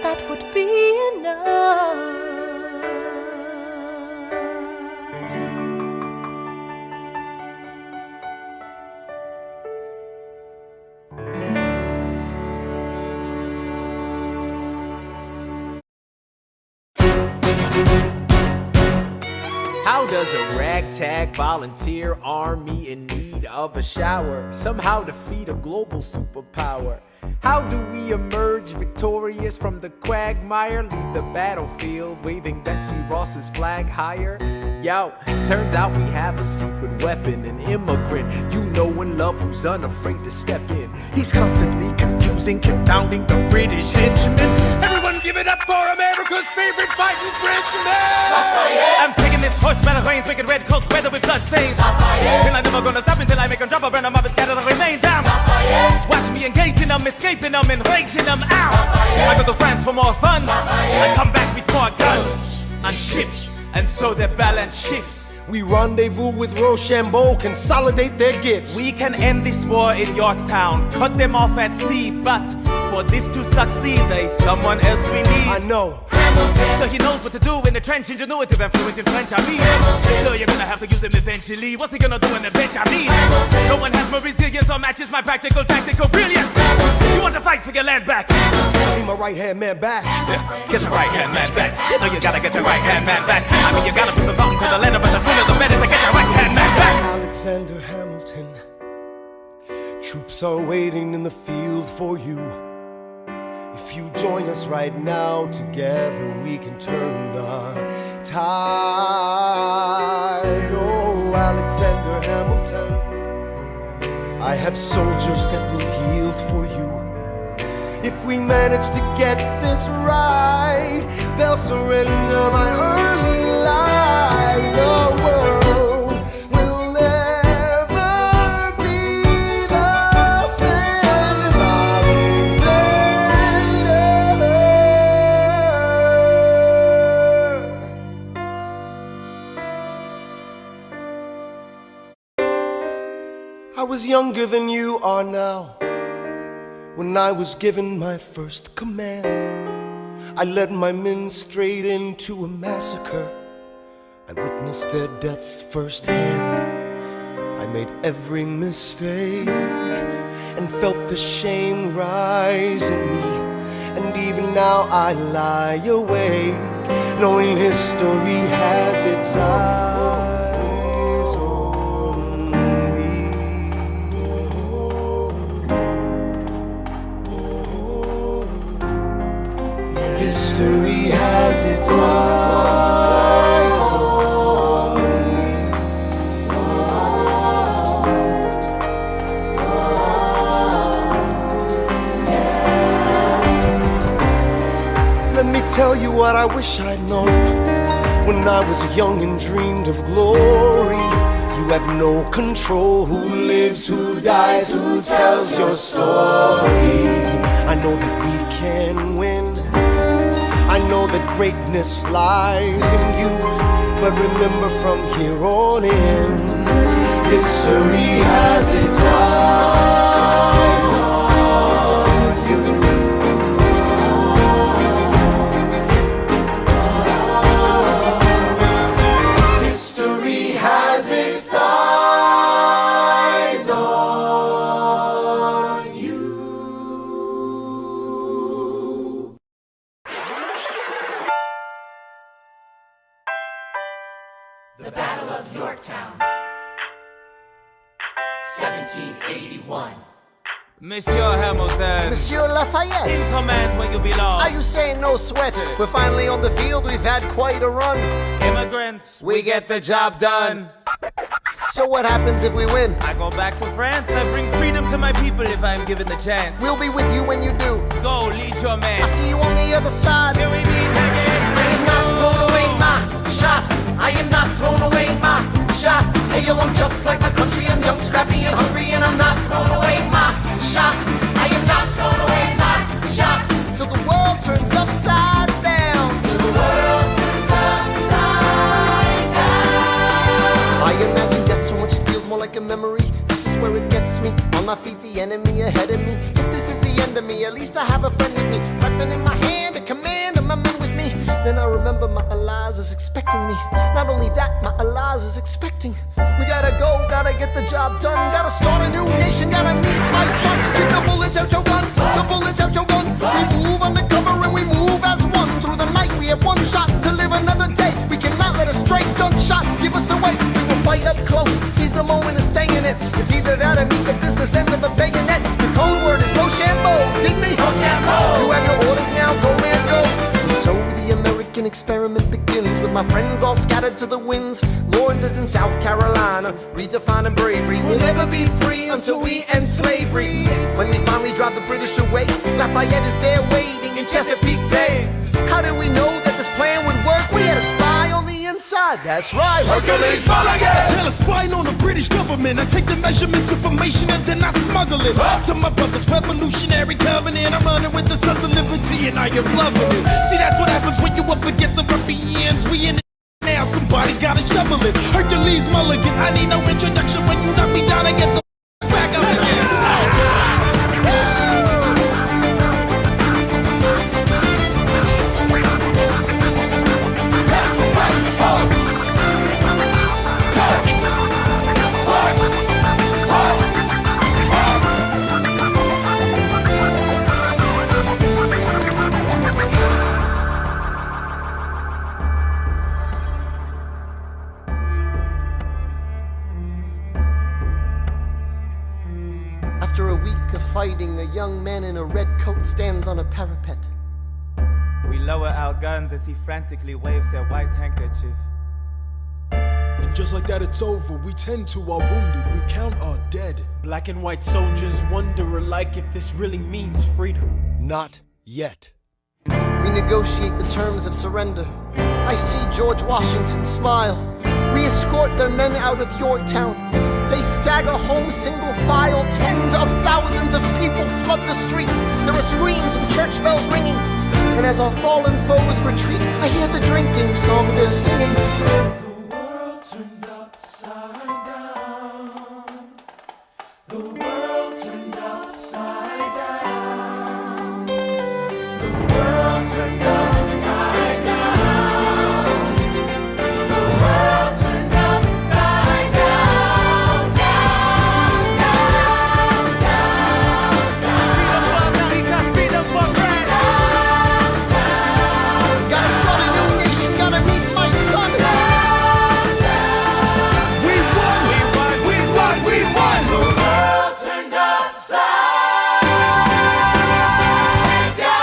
That would be enough. How does a ragtag volunteer army in need of a shower somehow defeat a global superpower? How do we emerge victorious from the quagmire? Leave the battlefield waving Betsy Ross's flag higher? Yo, turns out we have a secret weapon, an immigrant you know and love who's unafraid to step in. He's constantly confusing, confounding the British henchmen. Everyone give it up for America's favorite fighting Frenchman! I'm taking this horse battle reins, making red coats weather with blood stains. And I'm never gonna stop until I make them drop, burn them up and scatter the remains down. Watch me engaging them, escaping them, and raging them out. I go to France for more fun. I come back with more guns and ships, and so their balance shifts. We rendezvous with Rochambeau, consolidate their gifts. We can end this war in Yorktown, cut them off at sea, but for this to succeed, there's someone else we need. I know. So he knows what to do in the trench, ingenuitive and fluent in French, I mean. So you're gonna have to use him eventually. What's he gonna do in the bench, I mean? No one has charisma, resilience, or matches my practical, tactical brilliance. You want to fight for your land back? I need my right-hand man back. Yeah, get your right-hand man back. You know you gotta get your right-hand man back. I mean, you gotta put some thought into the letter, but the sooner the better to get your right-hand man back. Alexander Hamilton, troops are waiting in the field for you. If you join us right now, together we can turn the tide. Oh, Alexander Hamilton, I have soldiers that will yield for you. If we manage to get this right, they'll surrender my early life. The world will never be the same. I was younger than you are now. When I was given my first command, I led my men straight into a massacre. I witnessed their deaths firsthand. I made every mistake and felt the shame rise in me. And even now I lie awake, knowing history has its eyes on me. History has its eyes on me. Let me tell you what I wish I'd known when I was young and dreamed of glory. You have no control. Who lives, who dies, who tells your story? I know that we can win. I know that greatness lies in you, but remember from here on in, history has its eyes on you. History has its eyes on you. The Battle of Yorktown, 1781. Monsieur Hamilton, Monsieur Lafayette, in command where you belong. are you saying no sweat? We're finally on the field, we've had quite a run. Immigrants, we get the job done. So what happens if we win? I go back to France, I bring freedom to my people if I'm given the chance. We'll be with you when you do. Go, lead your man. I'll see you on the other side. Till we meet again. I am not thrown away my shot. I am not thrown away my shot. Hey yo, I'm just like my country. I'm young, scrappy, and hungry, and I'm not thrown away my shot. I am not thrown away my shot. Till the world turns upside down. Till the world turns upside down. I imagine death so much it feels more like a memory. This is where it gets me. On my feet, the enemy ahead of me. If this is the end of me, at least I have a friend with me. Weapon in my hand, a command, and my men with me. Then I remember my Eliza is expecting me. Not only that, my Eliza is expecting. We gotta go, gotta get the job done. Gotta start a new nation, gotta meet my son. Get the bullets out your gun, the bullets out your gun. We move undercover and we move as one. Through the night we have one shot to live another day. We cannot let a stray gunshot give us away. We will fight up close, seize the moment and stay in it. It's either that or meet the business end of a bayonet. The code word is Rochambeau, dig me? Rochambeau. You have your orders now, go man, go. And so the American experiment begins with my friends all scattered to the winds. Lawrence is in South Carolina, redefining bravery. We'll never be free until we end slavery. When we finally drive the British away, Lafayette is there waiting in Chesapeake Bay. How did we know that this plan would work? We had a spy on the inside, that's right. Hercules Mulligan! Tell a spying on the British government. I take the measurements, information, and then I smuggle it to my brother's revolutionary covenant. I'm running with the Sons of Liberty, and I am loving it. See, that's what happens when you up against the ruffians. We in it now, somebody's gotta shovel it. Hercules Mulligan, I need no introduction. When you knock me down, I get the back up again. weak of fighting, a young man in a red coat stands on a parapet. We lower our guns as he frantically waves their white handkerchief. And just like that it's over, we tend to our wounded, we count our dead. Black and white soldiers wonder alike if this really means freedom. Not yet. We negotiate the terms of surrender. I see George Washington smile. We escort their men out of Yorktown. They stagger home single file. Tens of thousands of people flood the streets. There are screams and church bells ringing. And as our fallen foes retreat, I hear the drinking song they're singing. The world turned upside down. The world turned upside down. The world turned upside down. The world turned upside down. Down, down, down, down. Freedom for friends. Gotta start a new nation, gotta meet my son. We won! We won! We won! We won! The world turned upside down.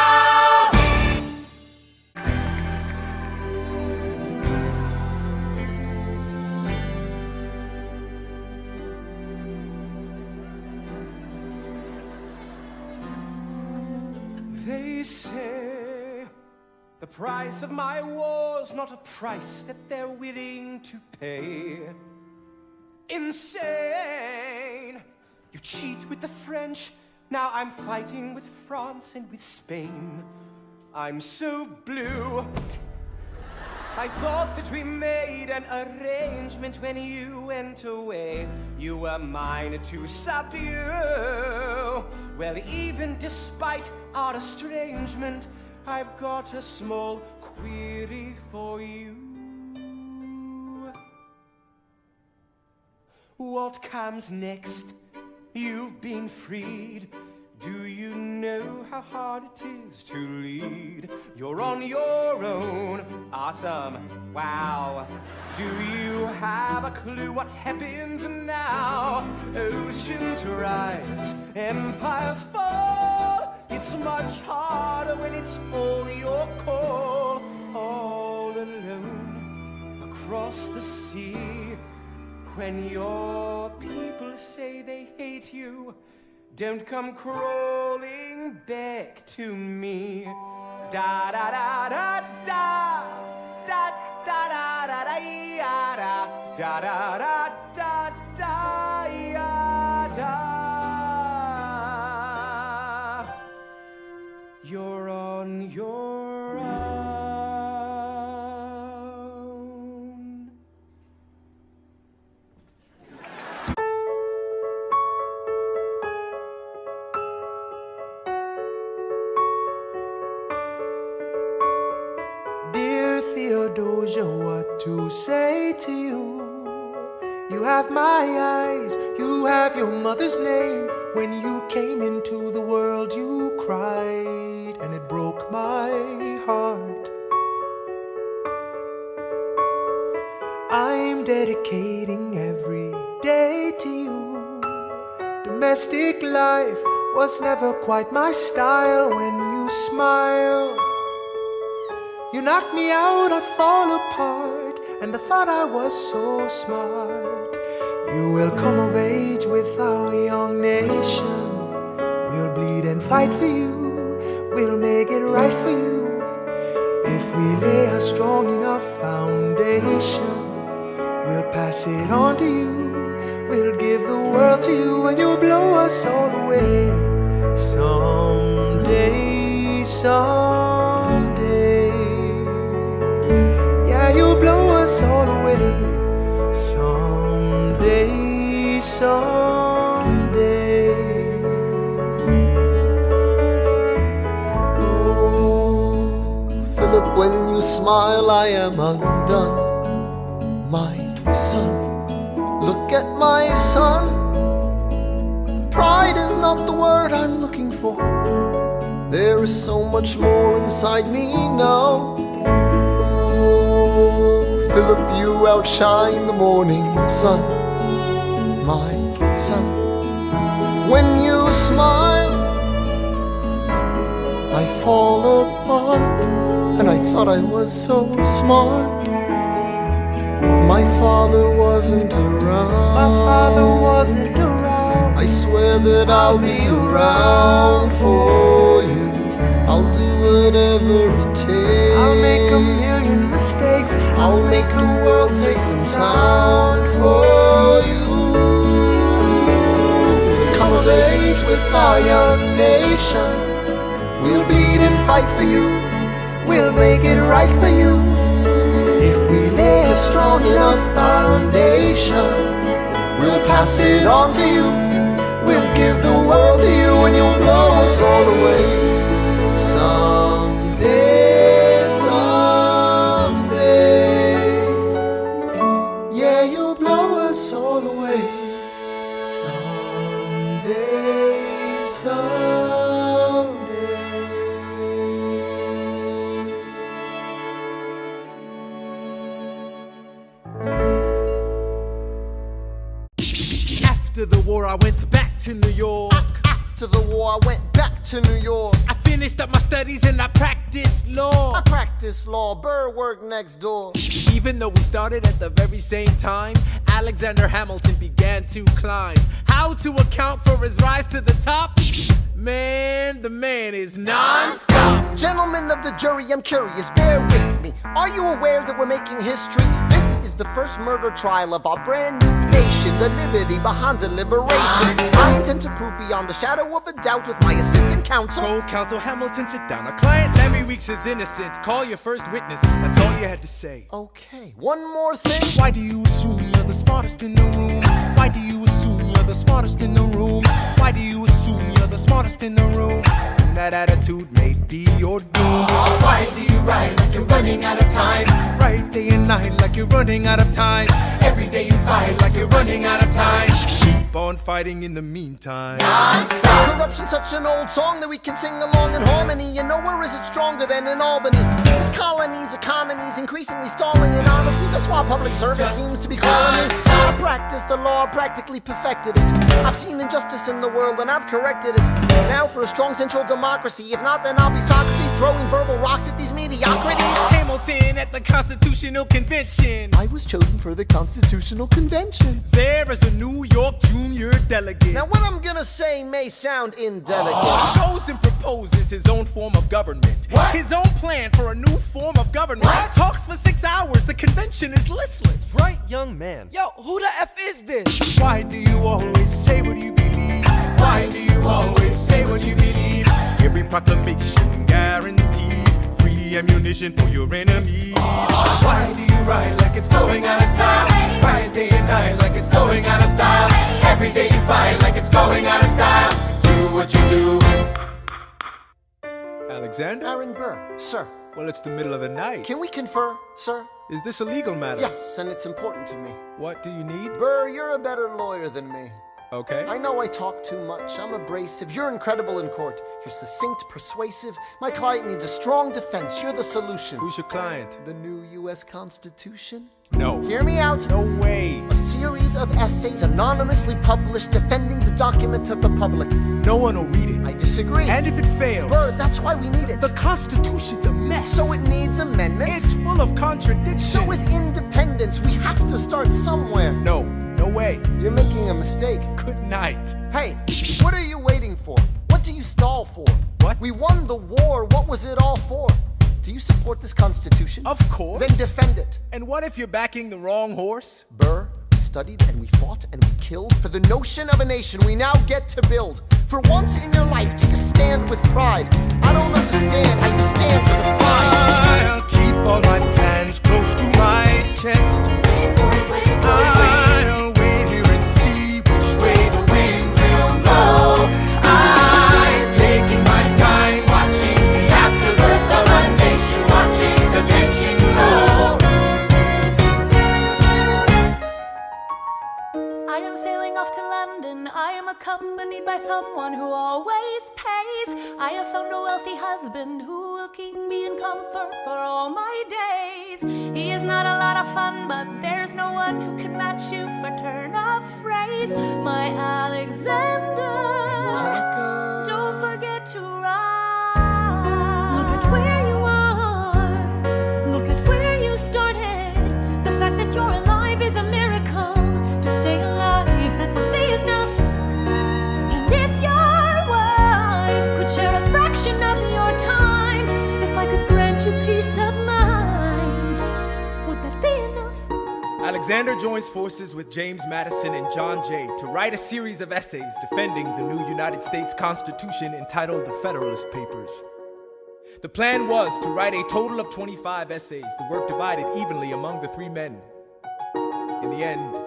They say the price of my war's not a price that they're willing to pay. Insane! You cheat with the French, now I'm fighting with France and with Spain. I'm so blue. I thought that we made an arrangement when you went away. You were mine to subdue. Well, even despite our estrangement, I've got a small query for you. What comes next? You've been freed. Do you know how hard it is to lead? You're on your own. Awesome. Wow. Do you have a clue what happens now? Oceans rise, empires fall. It's much harder when it's all your call. All alone across the sea. When your people say they hate you, don't come crawling back to me. Da da da da da da da da da da ya da da da da da da ya da. You're on your own. Dear Theodosia, what to say to you? You have my eyes, you have your mother's name. When you came into the world, you cried, and it broke my heart. I'm dedicating every day to you. Domestic life was never quite my style. When you smile, you knock me out, I fall apart, and I thought I was so smart. You will come of age with our young nation. We'll bleed and fight for you. We'll make it right for you. If we lay a strong enough foundation, we'll pass it on to you. We'll give the world to you, and you'll blow us all away. Someday, someday. Yeah, you'll blow us all away. Someday, someday. Oh, Philip, when you smile, I am undone. My son, look at my son. Pride is not the word I'm looking for. There is so much more inside me now. Philip, you outshine the morning sun, my son. When you smile, I fall apart, and I thought I was so smart. My father wasn't around. I swear that I'll be around for you. I'll do whatever it takes. I'll make a million mistakes. I'll make the world safe and sound for you. We'll come of age with our young nation. We'll bleed and fight for you. We'll make it right for you. If we lay a strong enough foundation, we'll pass it on to you. We'll give the world to you, and you'll blow us all away. Someday, someday, yeah, you'll blow us all away. Someday, someday. After the war, I went back to New York. After the war, I went back to New York. I finished up my studies and I practiced law. I practiced law, Burr worked next door. Even though we started at the very same time, Alexander Hamilton began to climb. How to account for his rise to the top? Man, the man is non-stop. Gentlemen of the jury, I'm curious, bear with me. Are you aware that we're making history? This is the first murder trial of our brand new nation, the liberty behind deliberation. I intend to prove beyond the shadow of a doubt with my assistant counsel. Co-counsel Hamilton, sit down. Our client Lemmy Weeks is innocent. Call your first witness. That's all you had to say. Okay, one more thing. Why do you assume you're the smartest in the room? Why do you assume you're the smartest in the room? Why do you assume you're the smartest in the room? Soon that attitude may be your doom. Why do you write like you're running out of time? Right day and night like you're running out of time. Every day you fight like you're running out of time. Keep on fighting in the meantime. Non-stop. Corruption's such an old song that we can sing along in harmony. You know, where is it stronger than in Albany? This colony's economy's increasingly stalling, and honestly, that's why public service seems to be calling me. I practiced the law, practically perfected it. I've seen injustice in the world, and I've corrected it. Now for a strong central democracy. If not, then I'll be Socrates throwing verbal rocks at these mediocrities. Hamilton at the Constitutional Convention. I was chosen for the Constitutional Convention. There is a New York junior delegate. Now what I'm gonna say may sound indelicate. Goes and proposes his own form of government. What? His own plan for a new form of government. What? Talks for 6 hours. The convention is listless. Bright young man. Yo, who the F is this? Why do you always say what you believe? Why do you always say what you believe? Every proclamation guarantees free ammunition for your enemies. Why do you write like it's going out of style? Write day and night like it's going out of style. Every day you fight like it's going out of style. Do what you do. Alexander? Aaron Burr, sir. Well, it's the middle of the night. Can we confer, sir? Is this a legal matter? Yes, and it's important to me. What do you need? Burr, you're a better lawyer than me. Okay. I know I talk too much. I'm abrasive. You're incredible in court. You're succinct, persuasive. My client needs a strong defense. You're the solution. Who's your client? The new U.S. Constitution? No. Hear me out. No way. A series of essays anonymously published defending the document to the public. No one will read it. I disagree. And if it fails, Burr, that's why we need it. the Constitution's a mess. So it needs amendments. It's full of contradictions. So is independence. We have to start somewhere. No, no way. You're making a mistake. Good night. Hey, what are you waiting for? What do you stall for? What? We won the war. What was it all for? Do you support this Constitution? Of course. Then defend it. And what if you're backing the wrong horse? Burr, we studied and we fought and we killed for the notion of a nation we now get to build. For once in your life, take a stand with pride. I don't understand how you stand to the side. I'll keep all my plans close to my chest. I'll wait here and see which way the wind will blow. I'm taking my time, watching the afterbirth of a nation, watching the tension grow. I am sailing off to London. I am accompanied by someone who always pays. I have found a wealthy husband who will keep me in comfort for all my days. He is not a lot of fun, but there's no one who can match you for turn of phrase. My Alexander. Alexander joins forces with James Madison and John Jay to write a series of essays defending the new United States Constitution entitled the Federalist Papers. The plan was to write a total of 25 essays, the work divided evenly among the three men. In the end,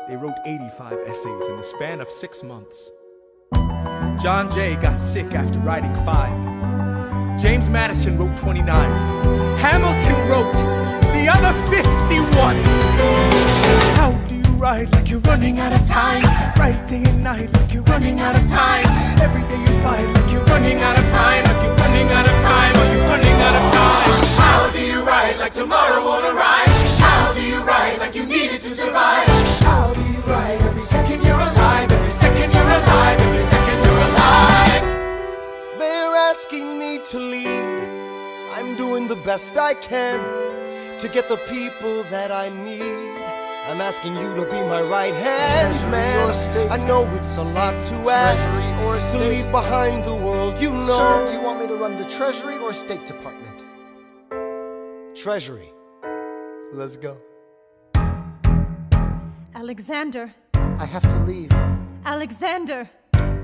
they wrote 85 essays in the span of 6 months. John Jay got sick after writing 5. James Madison wrote 29. Hamilton wrote the other 51. How do you write like you're running out of time? Write day and night like you're running out of time. Every day you fight like you're running out of time. Like you're running out of time. Are you running out of time? How do you write like tomorrow won't arrive? How do you write like you needed to survive? How do you write every second you're alive? Every second you're alive. Every second you're alive. They're asking me to lead. I'm doing the best I can to get the people that I need. I'm asking you to be my right hand man. I know it's a lot to ask, or to leave behind the world you know. Sir, do you want me to run the Treasury or State Department? Treasury. Let's go. Alexander. I have to leave. Alexander.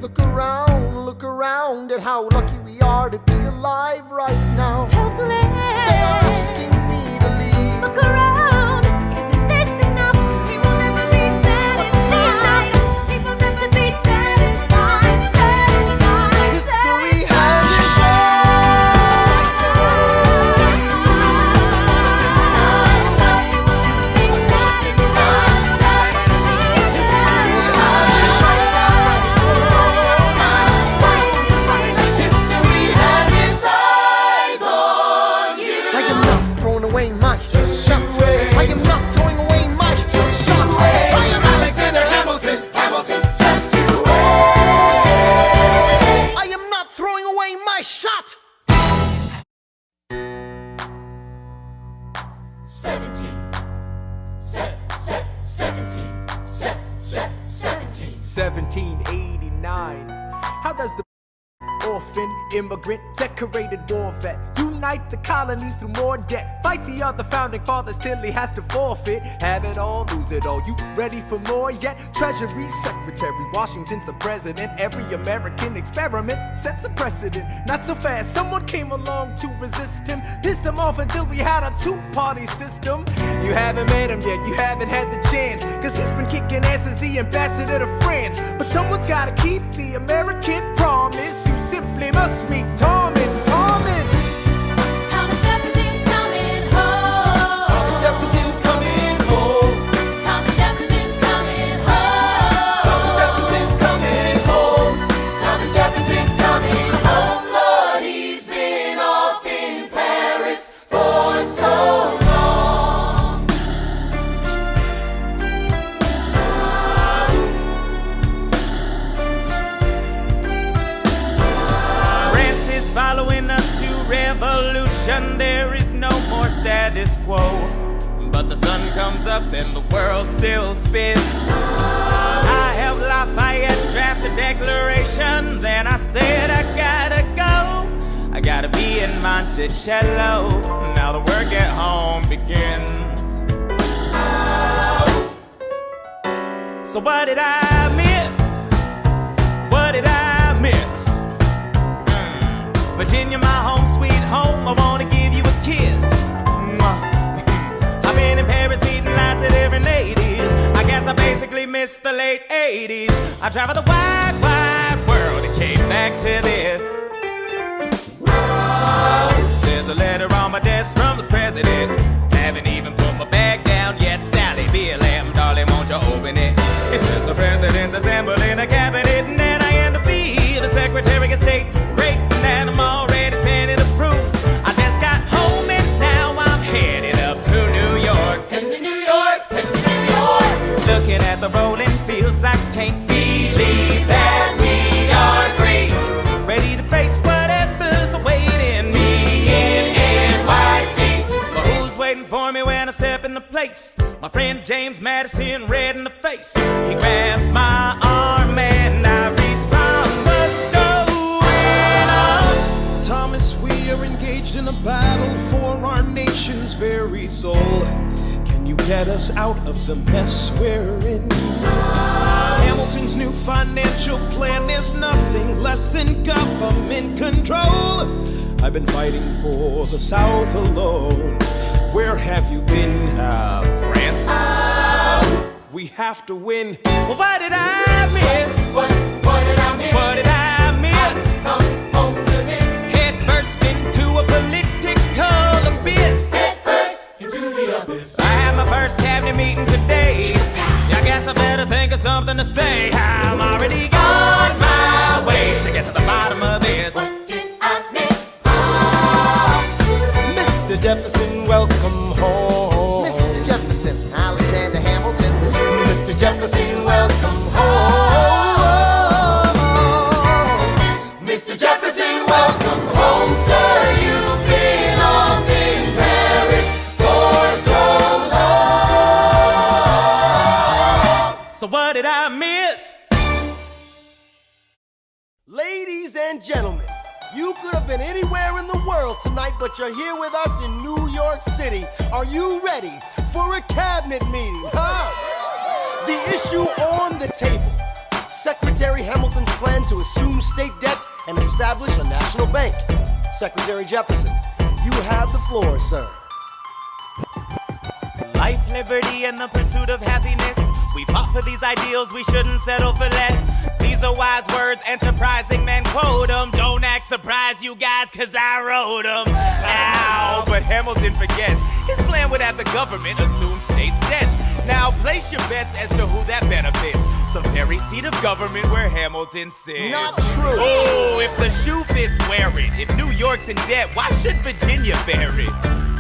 Look around at how lucky we are to be alive right now. Helpless. They are asking Z to leave. Look around. Isn't this enough? He will never be satisfied. He will never be satisfied. Satisfied. History has immigrant, decorated war vet. Unite the colonies through more debt. Fight the other founding fathers till he has to forfeit. Have it all, lose it all. You ready for more yet? Treasury Secretary, Washington's the president. Every American experiment sets a precedent. Not so fast, someone came along to resist him. Pissed him off until we had a two-party system. You haven't met him yet, you haven't had the chance, cause he's been kicking ass as the ambassador to France. But someone's gotta keep the American promise. You simply must meet Thomas. Thomas Jefferson's coming home. Thomas Jefferson's coming home. Thomas Jefferson's coming home. Thomas Jefferson's coming home. Thomas Jefferson's coming home. Lord, he's been off in Paris for so long. France is following us to revolution. There is no more status quo. But the sun comes up and the world still spins. I helped Lafayette draft a declaration. Then I said I gotta go. I gotta be in Monticello. Now the work at home begins. So what did I miss? What did I miss? Virginia, my home sweet home, I wanna give you a kiss. I've been in Paris meeting lots of different ladies. I guess I basically missed the late 80s. I traveled the wide, wide world and came back to this. There's a letter on my desk from the president. Haven't even put my bag down yet. Sally BLM, darling, won't you open it? It says the president's assembling a cabinet, and then I end up being the Secretary of State. Great, and I'm already sending approved. I just got home and now I'm headed up to New York. Headed to New York, headed to New York. Looking at the rolling fields, I can't believe that we are free. Ready to face whatever's awaiting me in NYC. But who's waiting for me when I step into place? My friend James Madison, red in the face. He grabs my arm and I respond, what's going on? Thomas, we are engaged in a battle for our nation's very soul. Can you get us out of the mess we're in. Hamilton's new financial plan is nothing less than government control. I've been fighting for the South alone. Where have you been? France? We have to win. Well, what did I miss? What did I miss? What did I miss? Come home to this. Head first into a political abyss. Head first into the abyss. I had my first cabinet meeting today. I guess I better think of something to say. I'm already on my way to get to the bottom of this. What did I miss? Mr. Jefferson, welcome home. Mr. Jefferson, Alexander Hamilton. Mr. Jefferson, welcome home. Mr. Jefferson, welcome home, sir. You've been off in Paris for so long. So what did I miss? Ladies and gentlemen, you could have been anywhere in the world tonight, but you're here with us in New York City. Are you ready for a cabinet meeting, huh? The issue on the table: Secretary Hamilton's plan to assume state debt and establish a national bank. Secretary Jefferson, you have the floor, sir. Life, liberty, and the pursuit of happiness. We fought for these ideals, we shouldn't settle for less. These are wise words, enterprising men quote them. Don't act surprised, you guys, cause I wrote them. Ow, but Hamilton forgets. His plan would have the government assume state debts. Now place your bets as to who that benefits. The very seat of government where Hamilton sits. Not true. Oh, if the shoe fits, wear it. If New York's in debt, why should Virginia bear it?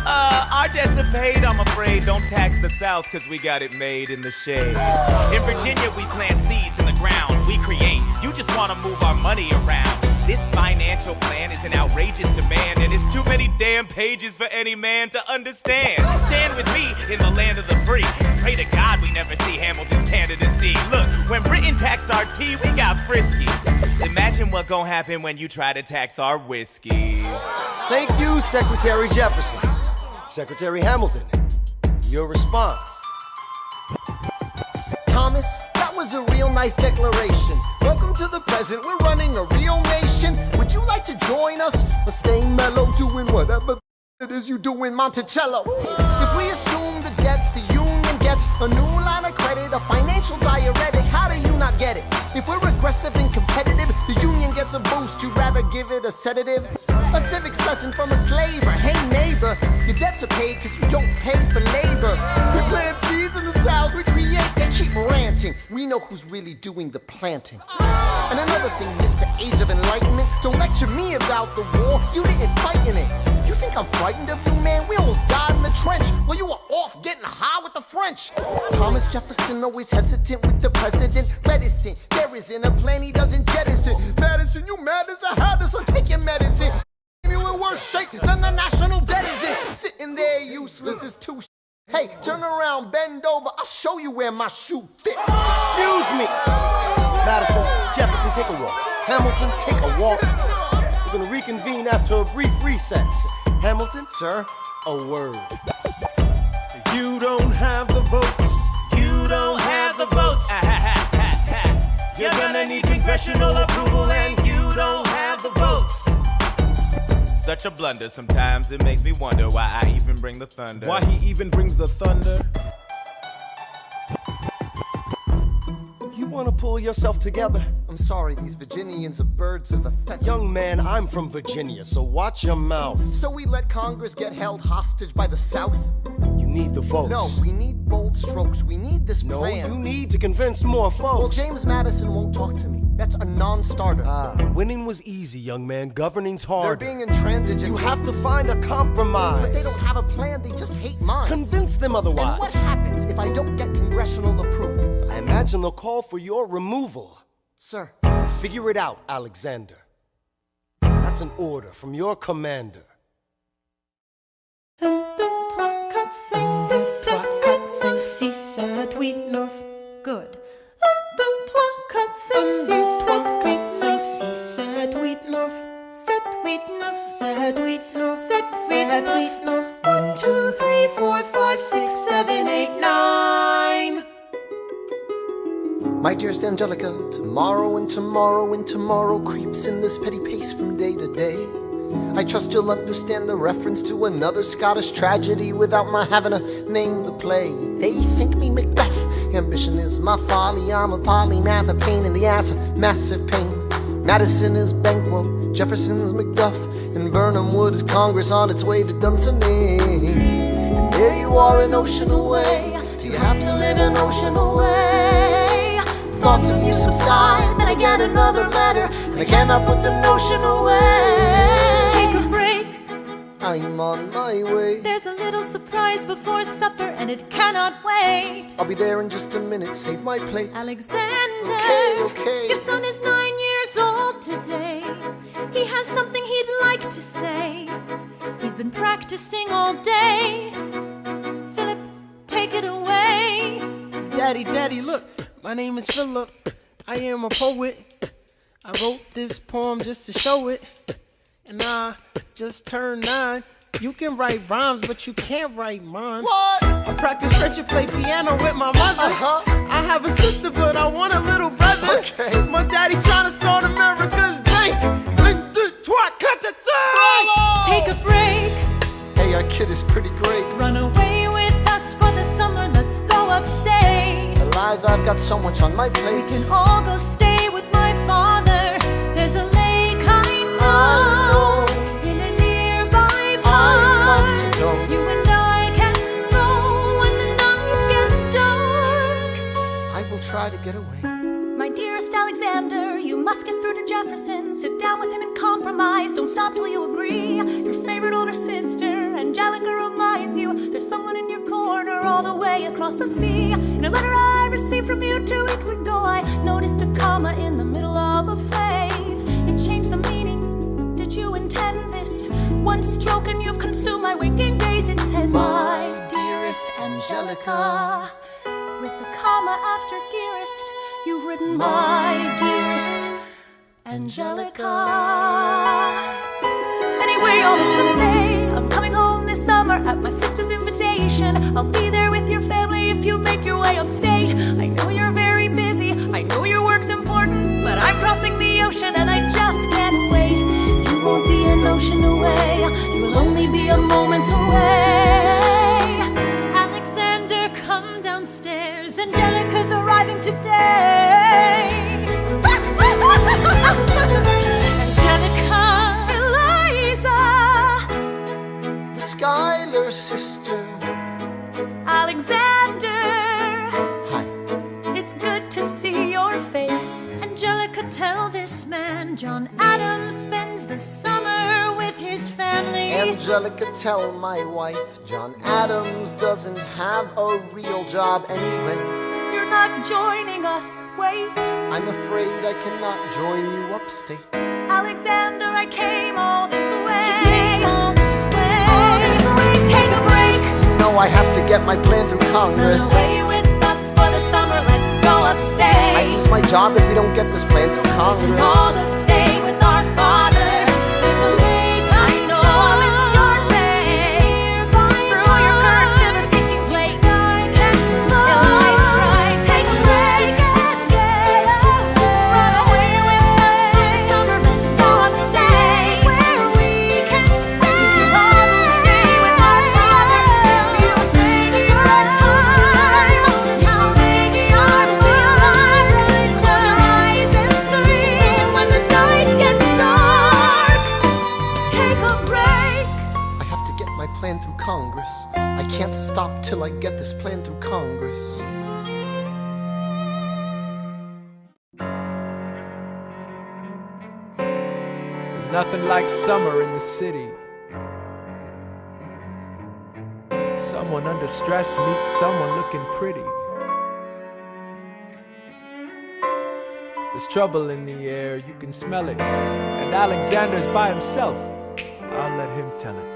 Our debts are paid, I'm afraid. Don't tax the South, cause we got it made in the shade. In Virginia, we plant seeds in the ground. We create, you just wanna move our money around. This financial plan is an outrageous demand, and it's too many damn pages for any man to understand. Stand with me in the land of the free. Pray to God we never see Hamilton's candidacy. Look, when Britain taxed our tea, we got frisky. Imagine what gon' happen when you try to tax our whiskey. Thank you, Secretary Jefferson. Secretary Hamilton, your response. Thomas, that was a real nice declaration. Welcome to the present, we're running a real nation. Would you like to join us? Or staying mellow, doing whatever it is you do in Monticello? If we assume the debts the union gets, a new line of credit, a financial diuretic, how do you not get it? If we're aggressive and competitive, the union gets a boost, you'd rather give it a sedative? A civics lesson from a slaver. Hey neighbor, your debts are paid cause you don't pay for labor. We plant seeds in the South, we create, they keep ranting. We know who's really doing the planting. And another thing, Mr. Age of Enlightenment, don't lecture me about the war, you didn't fight in it. You think I'm frightened of you, man? We almost died in the trench while you were off getting high with the French. Thomas Jefferson always hesitant with the president, reticent. There isn't a plan he doesn't jettison. Madison, you mad as a hatter, so take your medicine. You in worse shape than the national debt is in. Sitting there useless is too. Hey, turn around, bend over. I'll show you where my shoe fits. Excuse me. Madison, Jefferson, take a walk. Hamilton, take a walk. We're gonna reconvene after a brief recess. Hamilton, sir, a word. You don't have the votes. You don't have the votes. You're gonna need congressional approval, and you don't have the votes. Such a blunder, sometimes it makes me wonder why I even bring the thunder. Why he even brings the thunder? You wanna pull yourself together? I'm sorry, these Virginians are birds of a feather. Young man, I'm from Virginia, so watch your mouth. So we let Congress get held hostage by the South? You need the votes. No, we need bold strokes. We need this plan. No, you need to convince more folks. Well, James Madison won't talk to me. That's a non-starter. Winning was easy, young man. Governing's hard. They're being intransigent. You have to find a compromise. But they don't have a plan. They just hate mine. Convince them otherwise. And what happens if I don't get congressional approval? I imagine they'll call for your removal. Sir, figure it out, Alexander. That's an order from your commander. 1, 2, 3, 4, 5, 6, 7, 8, 9. 6, 7, 8, 9. Good. 1, 2, 3, 4, 5, 6, 7, 8, 9. 6, 7, 8, 9. 7, 8, 9. 7, 8, 9. 7, 8, 9. 1, 2, 3, 4, 5, 6, 7, 8, 9. My dearest Angelica, tomorrow and tomorrow and tomorrow creeps in this petty pace from day to day. I trust you'll understand the reference to another Scottish tragedy without my having to name the play. They think me Macbeth, ambition is my folly. I'm a polymath, a pain in the ass, a massive pain. Madison is Banquo, Jefferson's Macduff, and Burnham Wood is Congress on its way to Dunsinane. And there you are an ocean away. Do you have to live an ocean away? Thoughts of you subside, then I get another letter, and I cannot put the notion away. Take a break. I'm on my way. There's a little surprise before supper, and it cannot wait. I'll be there in just a minute, save my plate. Alexander, Okay. your son is 9 years old today. He has something he'd like to say. He's been practicing all day. Philip, take it away. Daddy, look, my name is Philip. I am a poet. I wrote this poem just to show it. And I just turned 9. You can write rhymes, but you can't write mine. What? I practice French and play piano with my mother. I have a sister, but I want a little brother. Okay. My daddy's trying to start America's bank. Take a break. Hey, our kid is pretty great. Run away with us for the summer. Let's go upstate. Eliza, I've got so much on my plate. We can all go stay with my father. There's a lake I know in a nearby park. I'd love to go. You and I can go when the night gets dark. I will try to get away. My dearest Alexander, you must get through to Jefferson. Sit down with him and compromise. Don't stop till you agree. Your favorite older sister, Angelica, reminds you there's someone in your corner all the way across the sea. In a letter I received from you 2 weeks ago, I noticed a comma in the middle of a phrase. It changed the meaning. Did you intend this? One stroke and you've consumed my waking days. It says, my dearest Angelica, with a comma after dearest. You've written my dearest Angelica. Anyway, all this to say, I'm coming home this summer at my sister's invitation. I'll be there with your family if you make your way upstate. I know you're very busy, I know your work's important, but I'm crossing the ocean and I just can't wait. You won't be an ocean away, you'll only be a moment away. Alexander, come downstairs. Angelica's arriving today. Angelica, Eliza, The Schuyler sisters. Alexander, Hi. it's good to see your face. Angelica, tell this man John Adams spends the summer with his family. Angelica, tell my wife John Adams doesn't have a real job anyway. You're not joining us, wait. I'm afraid I cannot join you upstate. Alexander, I came all this way. She came all this way. All this way, take a break. No, I have to get my plan through Congress. Run away with us for the summer. Let's go upstate. I lose my job if we don't get this plan through Congress. All go stay with our father. There's a lake I know. It's your face. Screw your courage to the sticking plate. I can go. Eliza, right, take a break. Run away with us for the summer. Let's go upstate Where we can stay. We can all go stay with our father. If you take your time, how big you are to be alive. Close your eyes and dream when the night gets dark. Take a break. I have to get my plan through Congress. I can't stop till I get this plan through Congress. There's nothing like summer in the city. Someone under stress meets someone looking pretty. There's trouble in the air, you can smell it. And Alexander's by himself. I'll let him tell it.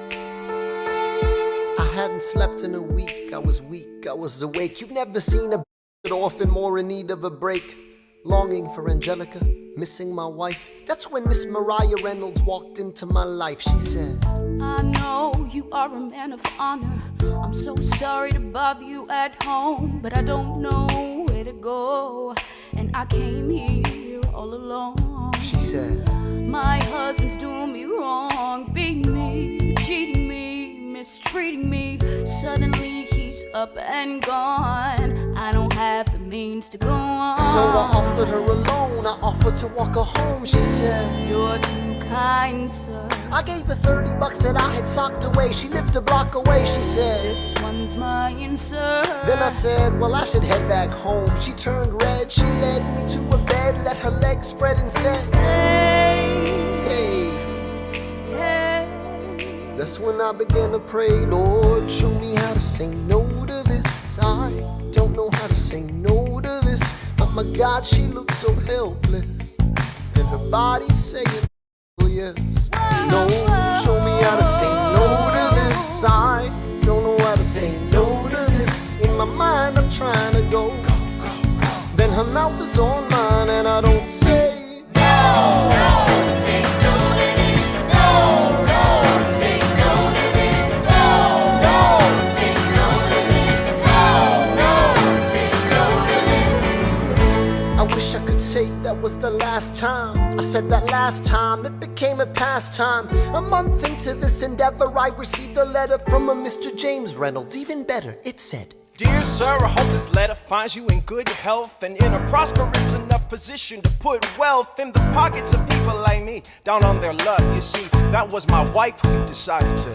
I hadn't slept in a week, I was weak, I was awake. You've never seen a orphan more in need of a break. Longing for Angelica, missing my wife. That's when Miss Mariah Reynolds walked into my life. She said, I know you are a man of honor. I'm so sorry to bother you at home, but I don't know where to go. And when I came here all alone. She said, my husband's doing me wrong, beating me, cheating me, mistreating me. Suddenly he's up and gone. I don't have the means to go on. so I offered her a loan. I offered to walk her home. She said, you're too kind, sir. I gave her $30 that I had socked away. She lived a block away. She said, this one's mine, sir. then I said, well, I should head back home. She turned red. She led me to a bed, let her legs spread and said, stay. hey. Hey. That's when I began to pray, Lord, show me how to say no to this. I don't know how to say no to this. But my God, she looks so helpless. And her body saying, oh yes. No, show me how to say no to this. I don't know how to say no to this. In my mind, I'm trying to go. Then her mouth is on mine, and I don't say no. Say no to this. No, no. Say no to this. No, no. Say no to this. No, no. Say no to this. I wish I could say that was the last time I said that last time. It became a pastime. A month into this endeavor, I received a letter from a Mr. James Reynolds. Even better, it said, Dear sir, I hope this letter finds you in good health and in a prosperous enough position to put wealth in the pockets of people like me, down on their luck. You see, that was my wife who decided to.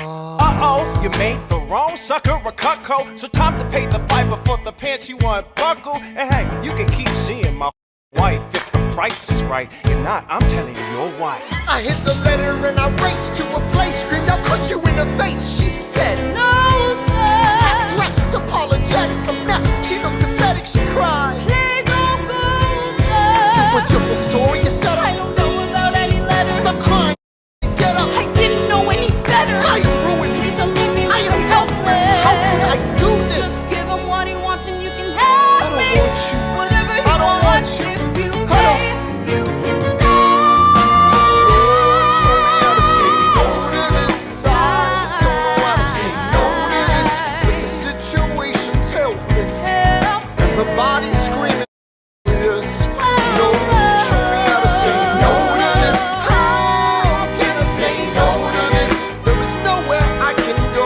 Uh-oh, you made the wrong sucker a cuckold, so time to pay the piper for the pants you unbuckle. And hey, you can keep seeing my wife if the price is right. If not, I'm telling you, your wife. I hit the letter and I raced to a place, screamed, I'll cut you in the face. She said, no, sir. Dressed apologetic, a mess. She looked pathetic, she cried. Please don't go, sir. So what's your full story? You said, I don't know about any letters. stop crying, get up. I didn't know any better. I am ruined. Please don't leave me I with am him helpless. How could I do this? Just give him what he wants and you can have I don't me. want you. Whatever he I don't want wants, you. if you I pay, you can stay. Lord, show me how to say no to this. I don't know how to say no to this, but the situation's helpless. And the body's screaming, yes. No, show me how to say no to this. How can I say no to this? There is nowhere I can go.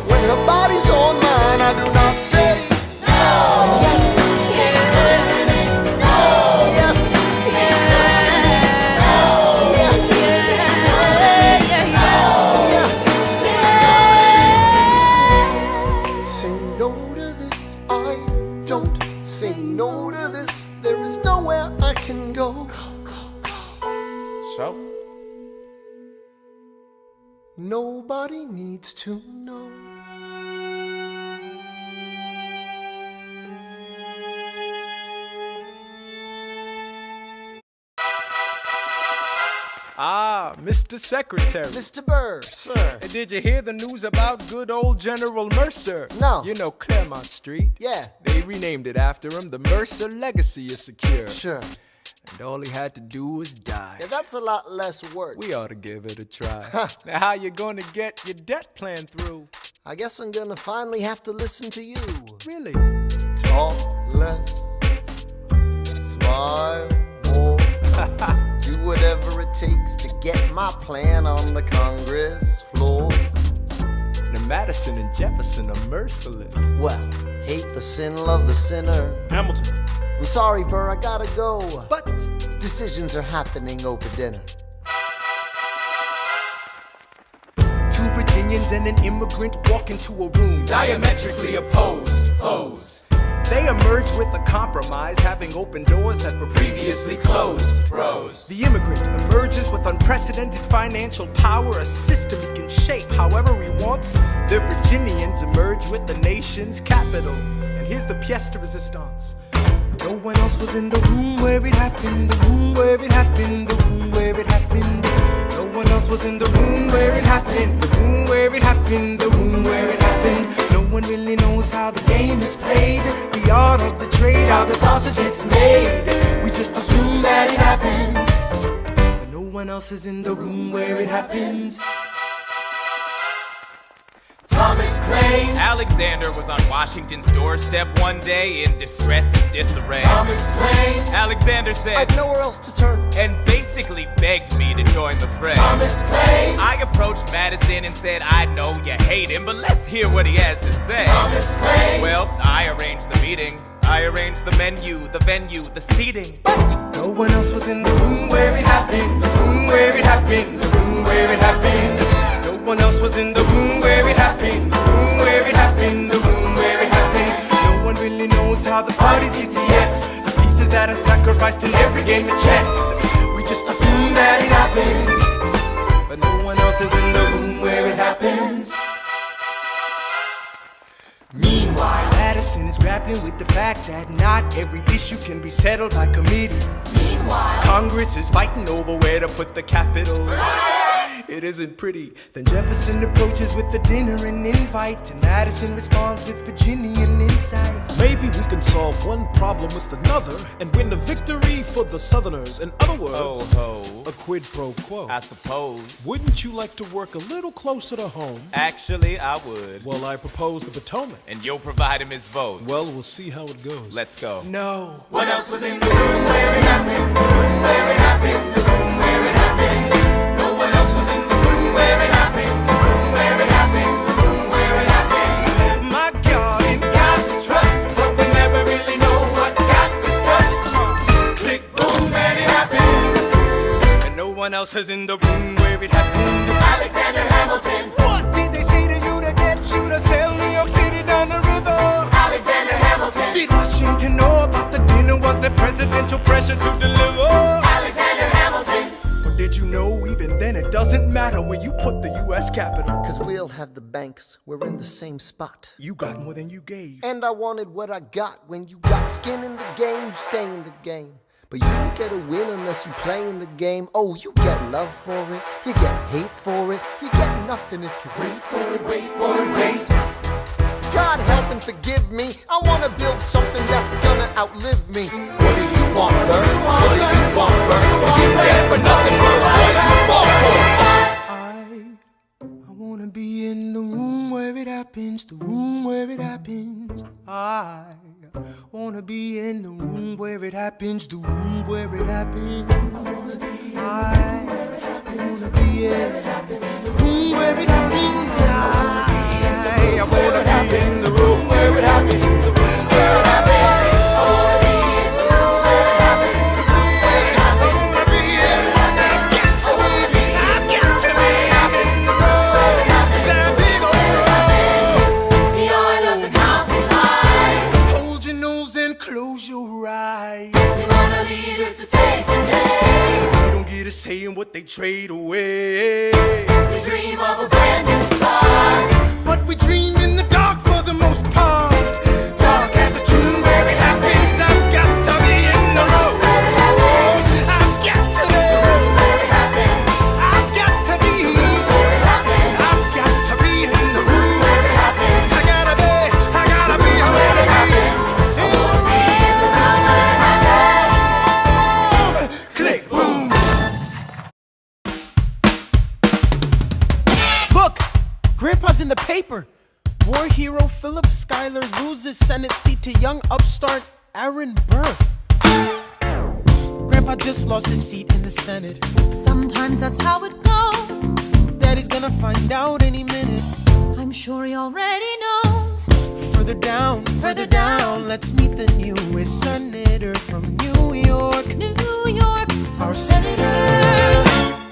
When her body's on mine, I do not say no. Yes. Say no to this. I don't say no to this. There is nowhere I can go. So? Nobody needs to know. Ah, Mr. Secretary. Mr. Burr, sir. Hey, did you hear the news about good old General Mercer? No. You know Claremont Street? Yeah. They renamed it after him. The Mercer legacy is secure. Sure. And all he had to do was die. Yeah, that's a lot less work. We ought to give it a try. Now, how you gonna get your debt plan through? I guess I'm gonna finally have to listen to you. Really? Talk less, smile more. Do whatever it takes to get my plan on the Congress floor. Now, Madison and Jefferson are merciless. Well, hate the sin, love the sinner. Hamilton. I'm sorry, Burr, I gotta go. But Decisions are happening over dinner. two Virginians and an immigrant walk into a room diametrically opposed foes. They emerge with a compromise, having opened doors that were previously closed. The immigrant emerges with unprecedented financial power, a system he can shape however he wants. The Virginians emerge with the nation's capital. And here's the pièce de résistance. No one else was in the room where it happened, the room where it happened, the room where it happened. No one else was in the room where it happened, the room where it happened, the room where it happened. No one really knows how the game is played, the art of the trade, how the sausage gets made. We just assume that it happens, but no one else is in the room where it happens. Thomas explains. Alexander was on Washington's doorstep one day in distress and disarray. Tom explains. Alexander said, I've nowhere else to turn. and basically begged me to join the fray. Tom explains. I approached Madison and said, I know you hate him, but let's hear what he has to say. Tom explains. Well, I arranged the meeting. I arranged the menu, the venue, the seating. But no one else was in the room where it happened. The room where it happened. The room where it happened. No one else was in the room where it happened. The room where it happened. The room where it happened. No one really knows how the parties get to yes. The pieces that are sacrificed in every game of chess. We just assume that it happens, but no one else is in the room where it happens. Meanwhile, Madison is grappling with the fact that not every issue can be settled by committee. Meanwhile, Congress is fighting over where to put the Capitol. It isn't pretty. Then Jefferson approaches with the dinner and invite, and Madison responds with Virginian insight. Maybe we can solve one problem with another and win a victory for the Southerners. In other words, Ho, a quid pro quo. I suppose. Wouldn't you like to work a little closer to home? Actually, I would. Well, I propose the Potomac. And you'll provide him his votes. Well, we'll see how it goes. Let's go. No. What else was in the room where it happened? The room where it happened. The room where it happened. No one else was in the room where it happened. The room where it happened. The room where it happened. My God, in God we trust, but we never really know what got discussed. Click, boom, and it happened. And no one else was in the room where it happened. Alexander Hamilton. What did they say to you to get you to sail New York City down the river? Alexander Hamilton. Did Washington know about the dinner? Was there presidential pressure to deliver? Alexander Hamilton. Or did you know even then it doesn't matter where you put the U.S. Capitol? Cause we'll have the banks, we're in the same spot. You got more than you gave. And I wanted what I got. When you got skin in the game, you stay in the game. But you don't get a win unless you play in the game. Oh, you get love for it, you get hate for it, you get nothing if you wait for it, wait for it, wait. God help and forgive me, I wanna build something that's gonna outlive me. What do you want, Bert? What do you want, Bert? If you stand for nothing, Bert, what do you fall for? I wanna be in the room where it happens, the room where it happens. I wanna be in the room where it happens, the room where it happens. I wanna be in the room where it happens. I wanna be in the room where it happens, the room where it happens. I wanna be in the room where it happens, the room where it happens. I wanna be in the room where it happens, the room where it happens. That big old the art of the compromise. Hold your nose and close your eyes. You wanna lead us to save the day. You don't get a say in what they trade away. We dream of a brand new start. But we dream in the dark for the most part. Dark as a tomb where it happens. I've got to be in the room where it happens. I've got to be the room where it happens. I've got to be where it happens. I've got to be in the room where it happens. I gotta be where it happens. In the room where it happens. Click, boom. Look! Grandpa's in the paper. War hero Philip Schuyler loses Senate seat to young upstart Aaron Burr. Grandpa just lost his seat in the Senate. Sometimes that's how it goes. Daddy's gonna find out any minute. I'm sure he already knows. Further down, let's meet the newest senator from New York. New York, Our senator.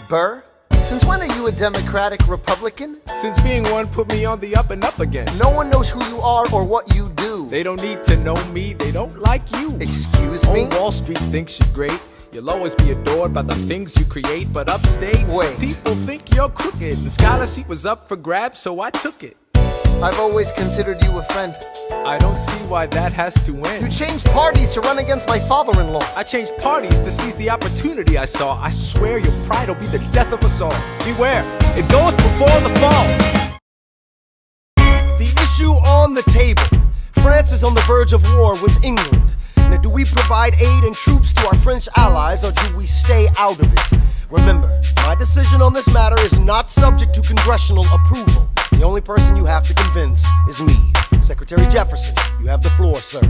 Burr? Since when are you a Democratic Republican? Since being one put me on the up and up again. No one knows who you are or what you do. They don't need to know me, they don't like you. Excuse me? Old Wall Street thinks you're great. You'll always be adored by the things you create. But upstate, Wait. people think you're crooked. The scholar seat was up for grabs, so I took it. I've always considered you a friend. I don't see why that has to You end. changed parties to run against my father-in-law. I changed parties to seize the opportunity I saw. I swear your pride will be the death of us all. Beware, it goeth before the fall. The issue on the table. France is on the verge of war with England. Now, do we provide aid and troops to our French allies, or do we stay out of it? Remember, my decision on this matter is not subject to congressional approval. The only person you have to convince is me. Secretary Jefferson, you have the floor, sir.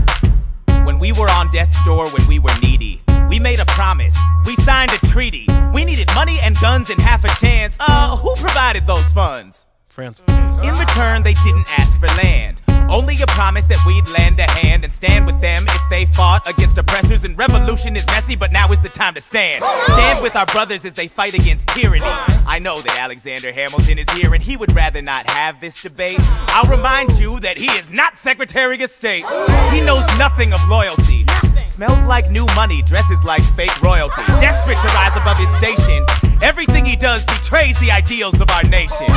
When we were on death's door, when we were needy, we made a promise, we signed a treaty. We needed money and guns and half a chance. Who provided those funds? France. In return, they didn't ask for land. Only a promise that we'd lend a hand and stand with them if they fought against oppressors. And revolution is messy, but now is the time to stand. Stand with our brothers as they fight against tyranny. I know that Alexander Hamilton is here and he would rather not have this debate. I'll remind you that he is not Secretary of State. He knows nothing of loyalty. Smells like new money, dresses like fake royalty. Desperate to rise above his station. Everything he does betrays the ideals of our nation.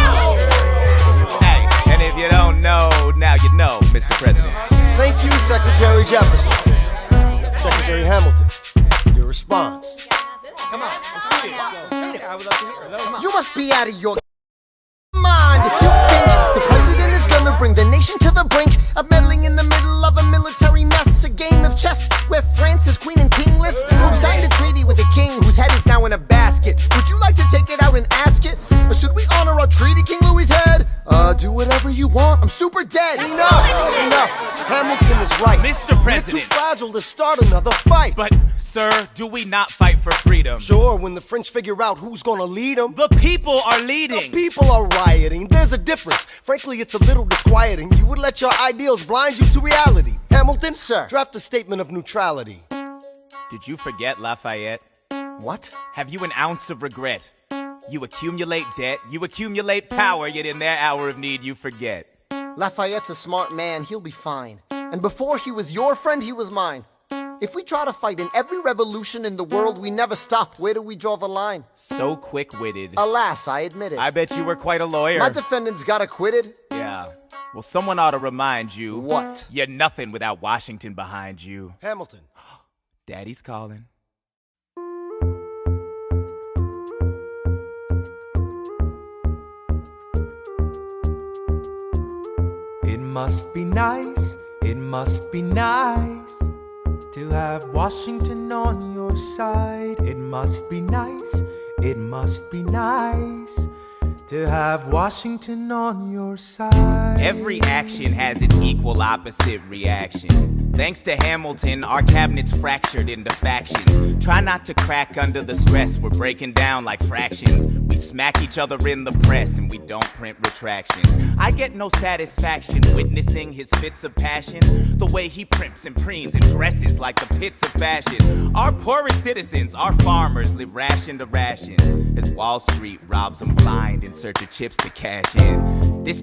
Hey, and if you don't know, now you know, Mr. President. Thank you, Secretary Jefferson. Secretary Hamilton, your response. Come on, let's see it. I would love to hear it. Come on. You must be out of your mind if you think the president is gonna bring the nation to the brink of meddling in the middle of a military mess. A game of chess where France is queen and kingless. Who signed a treaty with a king whose head is now in a basket? Would you like to take it out and ask it? Or should we honor our treaty, King Louis's head? Do whatever you want, I'm super dead. Enough. Hamilton is right. Mr. President. We're too fragile to start another fight. But, sir, do we not fight for freedom? Sure, when the French figure out who's gonna lead them. The people are leading. The people are rioting. There's a difference. Frankly, it's a little disquieting. You would let your ideals blind you to reality. Hamilton, Sir. draft a statement of neutrality. Did you forget Lafayette? What? Have you an ounce of regret? You accumulate debt, you accumulate power, yet in their hour of need you forget. Lafayette's a smart man, he'll be fine. And before he was your friend, he was mine. If we try to fight in every revolution in the world, we never stop. Where do we draw the line? So quick-witted. Alas, I admit it. I bet you were quite a lawyer. My defendants got acquitted. Yeah. Well, someone ought to remind you. What? You're nothing without Washington behind you. Hamilton. Daddy's calling. It must be nice, it must be nice to have Washington on your side. It must be nice, it must be nice to have Washington on your side. Every action has its equal opposite reaction. Thanks to Hamilton, our cabinet's fractured into factions. Try not to crack under the stress, we're breaking down like fractions. We smack each other in the press and we don't print retractions. I get no satisfaction witnessing his fits of passion. The way he primps and preens and dresses like the pits of fashion. Our poorest citizens, our farmers, live ration to ration as Wall Street robs them blind in search of chips to cash in. This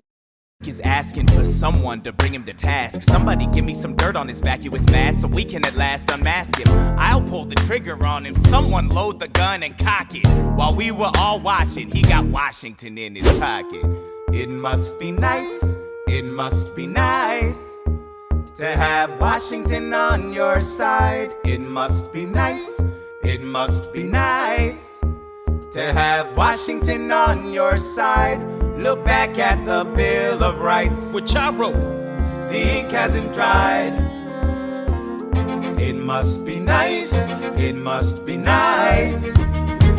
is asking for someone to bring him to task. Somebody give me some dirt on his vacuous mask so we can at last unmask him. I'll pull the trigger on him, someone load the gun and cock it. While we were all watching, he got Washington in his pocket. It must be nice, it must be nice to have Washington on your side. It must be nice, it must be nice to have Washington on your side. Look back at the Bill of Rights, which I wrote. The ink hasn't dried. It must be nice, it must be nice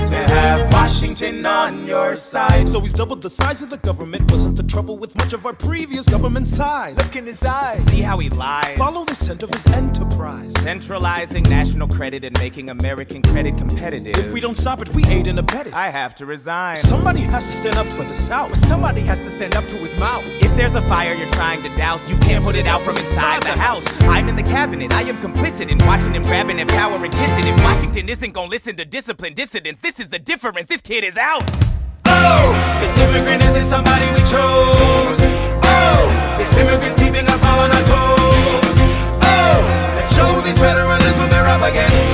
to have Washington on your side. So he's doubled the size of the government. Wasn't the trouble with much of our previous government size? Look in his eyes. See how he lies? Follow the scent of his enterprise. Centralizing national credit and making American credit competitive. If we don't stop it, we aid and abet it. I have to resign. Somebody has to stand up for the South. Somebody has to stand up to his mouth. If there's a fire you're trying to douse, you can't put it out from inside the house. I'm in the cabinet, I am complicit in watching him grabbing and power and kissing. If Washington isn't gonna listen to disciplined dissidents, this is the difference, this kid is out. Oh, this immigrant isn't somebody we chose. Oh, this immigrant's keeping us all on our toes. Oh, and show these federalists what they're up against.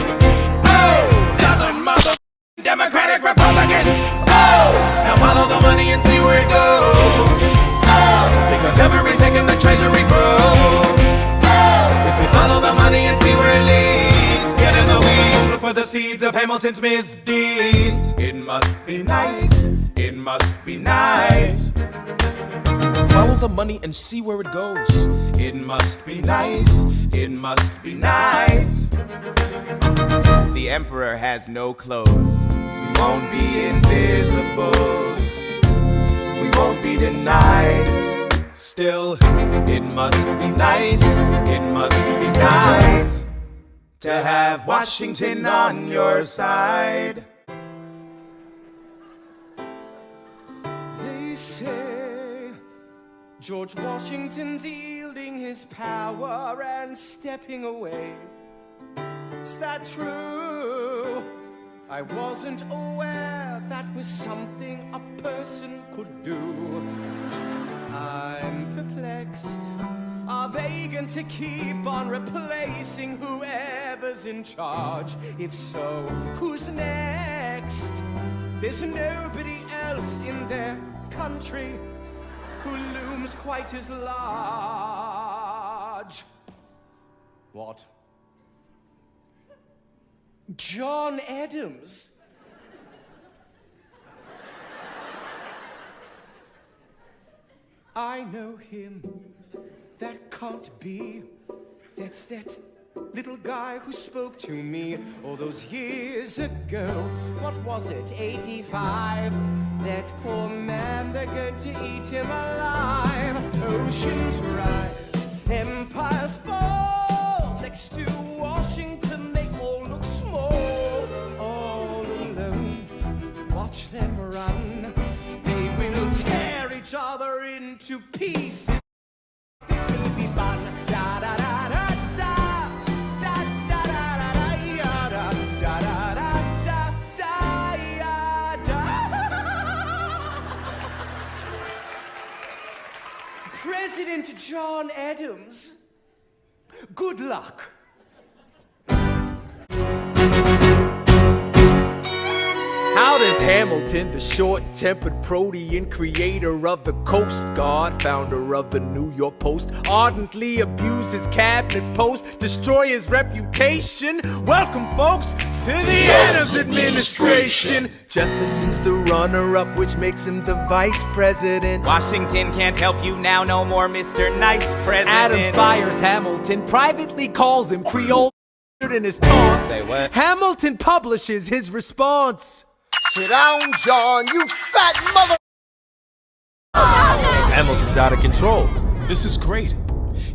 Oh, Southern mother Democratic Republicans. Oh, now follow the money and see where it goes. Oh, because every second the treasury grows. Oh, if we follow the money and see where it leads, get in the weeds, look for the seeds of Hamilton's misdeeds. It must be nice, it must be nice. Follow the money and see where it goes. It must be nice, it must be nice. The emperor has no clothes. We won't be invisible. We won't be denied. Still, it must be nice, it must be nice to have Washington on your side. They say George Washington's yielding his power and stepping away. Is that true? I wasn't aware that was something a person could do. I'm perplexed. Are they going to keep on replacing whoever's in charge? If so, who's next? There's nobody else in their country who looms quite as large. What? John Adams? I know him. That can't be. That's that little guy who spoke to me all those years ago. What was it, 85? That poor man, they're going to eat him alive. Oceans rise, empires fall. Next to Washington, they all look small. All alone, watch them run. They will tear each other into pieces. This will be fun. Da da da da da. Da da da da da ya da. Da da da da da ya da. President John Adams, good luck. How does Hamilton, the short-tempered protean, creator of the Coast Guard, founder of the New York Post, ardently abuse his cabinet post, destroy his reputation? Welcome, folks, to the Adams administration. Jefferson's the runner-up, which makes him the vice president. Washington can't help you now, no more Mr. Nice President. Adams fires Hamilton, privately calls him Creole in his taunts. Say what? Hamilton publishes his response. Sit down, John, you fat mother. Hamilton's out of control. This is great.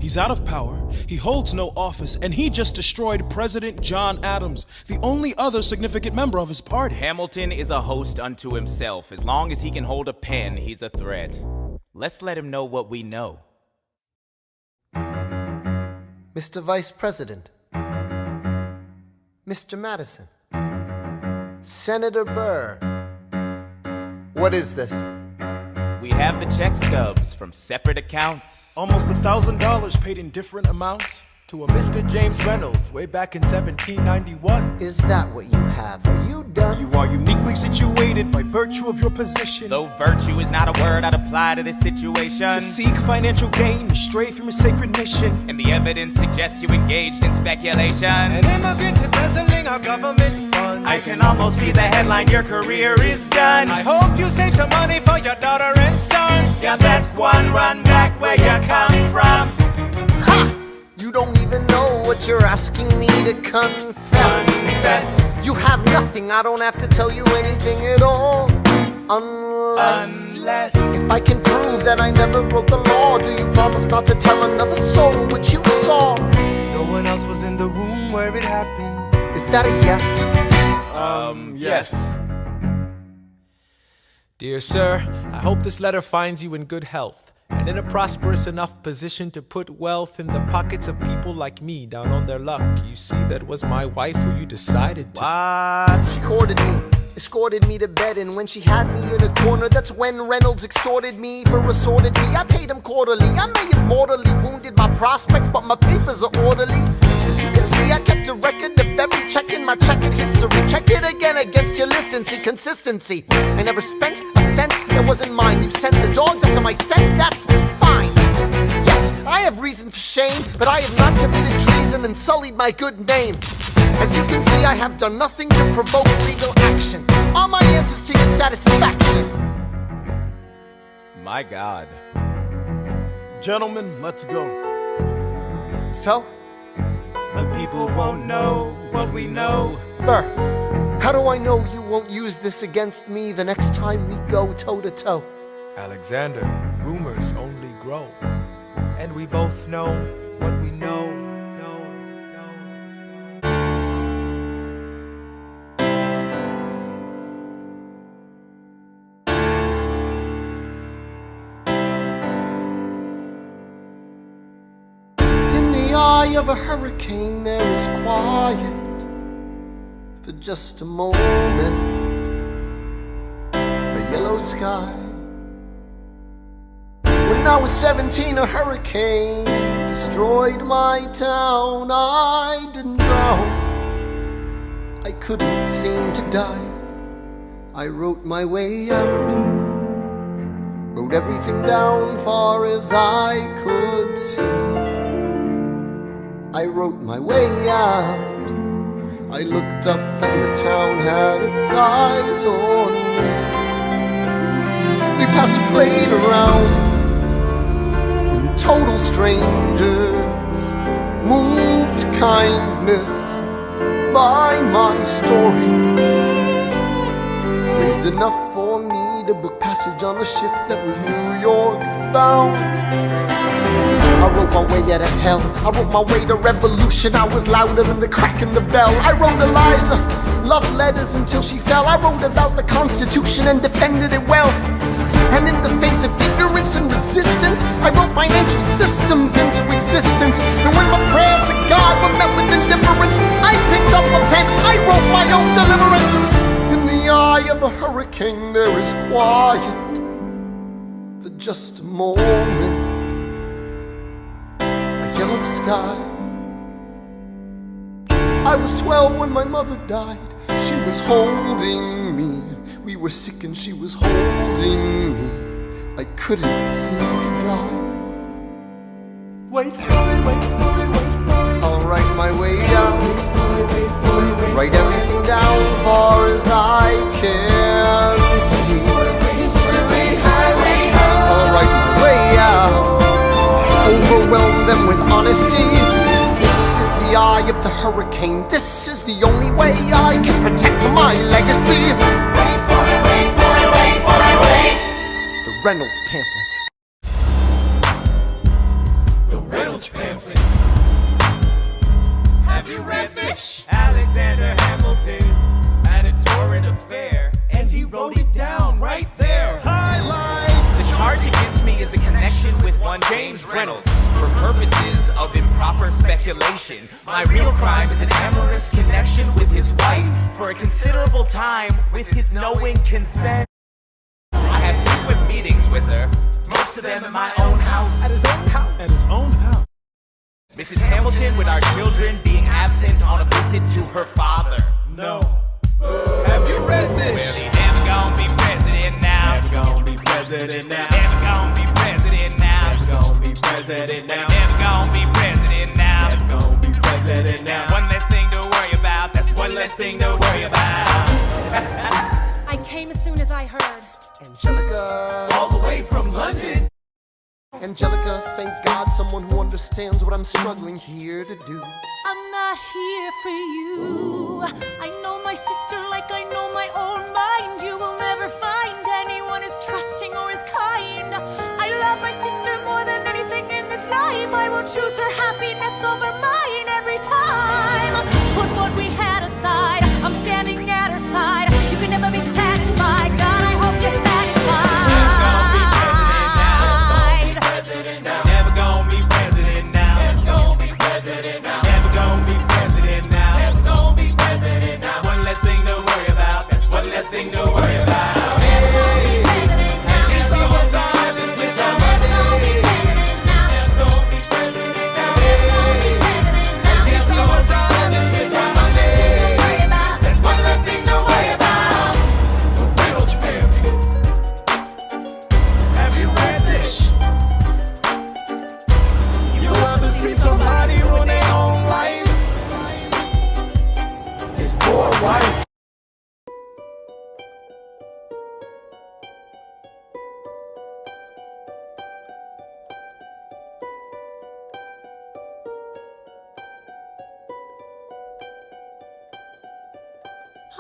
He's out of power, he holds no office, and he just destroyed President John Adams, the only other significant member of his party. Hamilton is a host unto himself. As long as he can hold a pen, he's a threat. Let's let him know what we know. Mr. Vice President, Mr. Madison, Senator Burr, what is this? We have the check stubs from separate accounts. Almost $1,000 paid in different amounts. To a Mr. James Reynolds, way back in 1791. Is that what you have? Are you done? You are uniquely situated by virtue of your position Though virtue is not a word I'd apply to this situation. to seek financial gain, you stray from your sacred mission. And the evidence suggests you engaged in speculation. An immigrant embezzling our government funds. I can almost see the headline, your career is done. I hope you save some money for your daughter and son. Your best one, run back where you come from. Ha! You don't even know what you're asking me to confess. Confess. You have nothing, I don't have to tell you anything at all. Unless if I can prove that I never broke the law, do you promise not to tell another soul what you saw? No one else was in the room where it happened. Is that a yes? Yes. Dear sir, I hope this letter finds you in good health and in a prosperous enough position to put wealth in the pockets of people like me down on their luck. You see, that was my wife who you decided to. What? She courted me, escorted me to bed, and when she had me in a corner, that's when Reynolds extorted me for assorted me. I paid him quarterly. I may have mortally wounded my prospects, but my papers are orderly. As you can see, I kept a record of every check in my checkered history. Check it again against your list and see consistency. I never spent a cent that wasn't mine. You sent the dogs after my scent, that's fine. Yes, I have reason for shame, but I have not committed treason and sullied my good name. As you can see, I have done nothing to provoke legal action. All my answers to your satisfaction. My God. Gentlemen, let's go. So? The people won't know what we know. Burr, how do I know you won't use this against me the next time we go toe to toe? Alexander, rumors only grow. And we both know what we know. In the eye of a hurricane there is quiet for just a moment. A yellow sky. When I was 17, a hurricane destroyed my town. I didn't drown, I couldn't seem to die. I wrote my way out, wrote everything down far as I could see. I wrote my way out. I looked up and the town had its eyes on me. They passed a plate around, and total strangers moved to kindness by my story. Raised enough for me to book passage on a ship that was New York bound. I wrote my way out of hell, I wrote my way to revolution. I was louder than the crack in the bell. I wrote Eliza love letters until she fell. I wrote about the Constitution and defended it well. And in the face of ignorance and resistance, I wrote financial systems into existence. And when my prayers to God were met with indifference, I picked up a pen, I wrote my own deliverance. In the eye of a hurricane there is quiet for just a moment. Yellow sky. I was 12 when my mother died. She was holding me. We were sick and she was holding me. I couldn't seem to die. Wait for it, wait for it, wait for it. I'll write my way out. Wait for it, wait for it, wait. Write everything down far as I can see. History highway. I'll write my way out. Overwhelm them with honesty. This is the eye of the hurricane. This is the only way I can protect my legacy. Wait for it, wait for it, wait for it, wait. The Reynolds pamphlet. The Reynolds pamphlet. Have you read this? Alexander Hamilton at a torrent affair, and he wrote it down right there. Highlights. The charge against me is a connection with one James Reynolds for purposes of improper speculation. My real crime is an amorous connection with his wife for a considerable time with his knowing consent. I had frequent meetings with her, most of them in my own house. At his own house. At his own house. Mrs. Hamilton with our children being absent on a visit to her father. No. Have you read this? Well, he never gonna be president now. Never gonna be president now. Never gonna be president now. Never gonna be president now. Never gonna be president now. Never gonna be president now. That's one less thing to worry about. That's one less thing to worry about. I came as soon as I heard. Angelica. All the way from London. Angelica, thank God someone who understands what I'm struggling here to do. I'm not here for you. I know my sister like I know my own mind. You will never find anyone as trusting or as kind. I love my sister more than anything in this life. I will choose her happiness over mine every time. Put what we had aside. I'm standing at her side. You can never be satisfied. God, I hope you're satisfied. Never gonna be president now. Never gonna be president now. Never gonna be president now. Never gonna be president now. One less thing to worry about. That's one less thing to worry about. Never gonna be president now. It's your side, it's with the Never gonna be president now. Never gonna be president now. Never gonna be president now. It's your side, it's with the One less thing to worry about. That's one less thing to worry about. The Reynolds family. Have you read this? You ever seen somebody ruin their own life? His poor wife.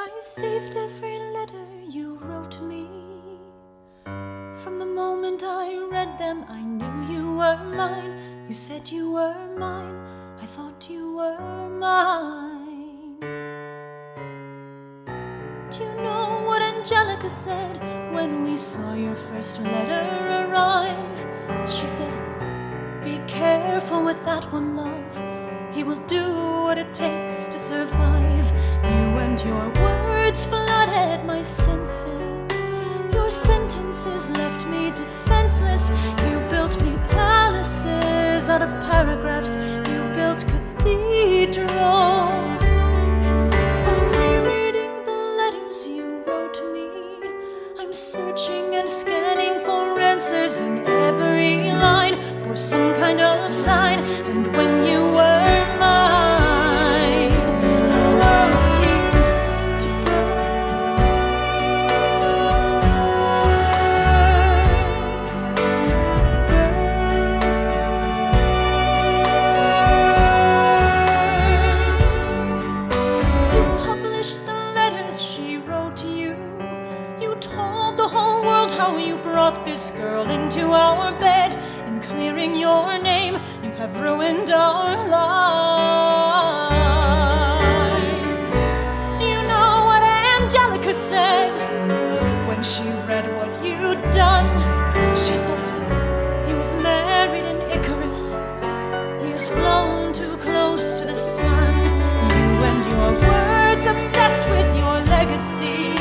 I saved every letter you wrote me From the moment I read them, I knew you were mine. You said you were mine, I thought you were mine. Do you know what Angelica said when we saw your first letter arrive? She said, be careful with that one, love. He will do what it takes to survive. You and your words flooded my senses. Your sentences left me defenseless. You built me palaces out of paragraphs. You built cathedrals. I'm rereading the letters you wrote me. I'm searching and scanning for answers in every line, for some kind of sign. And when you were mine, the world seemed to You published the letters she wrote you. You told the whole world how you brought this girl into our bed. In clearing your name, you have ruined our lives. Do you know what Angelica said when she read what you'd done? She said, you have married an Icarus. He has flown too close to the sun. You and your words obsessed with your legacy.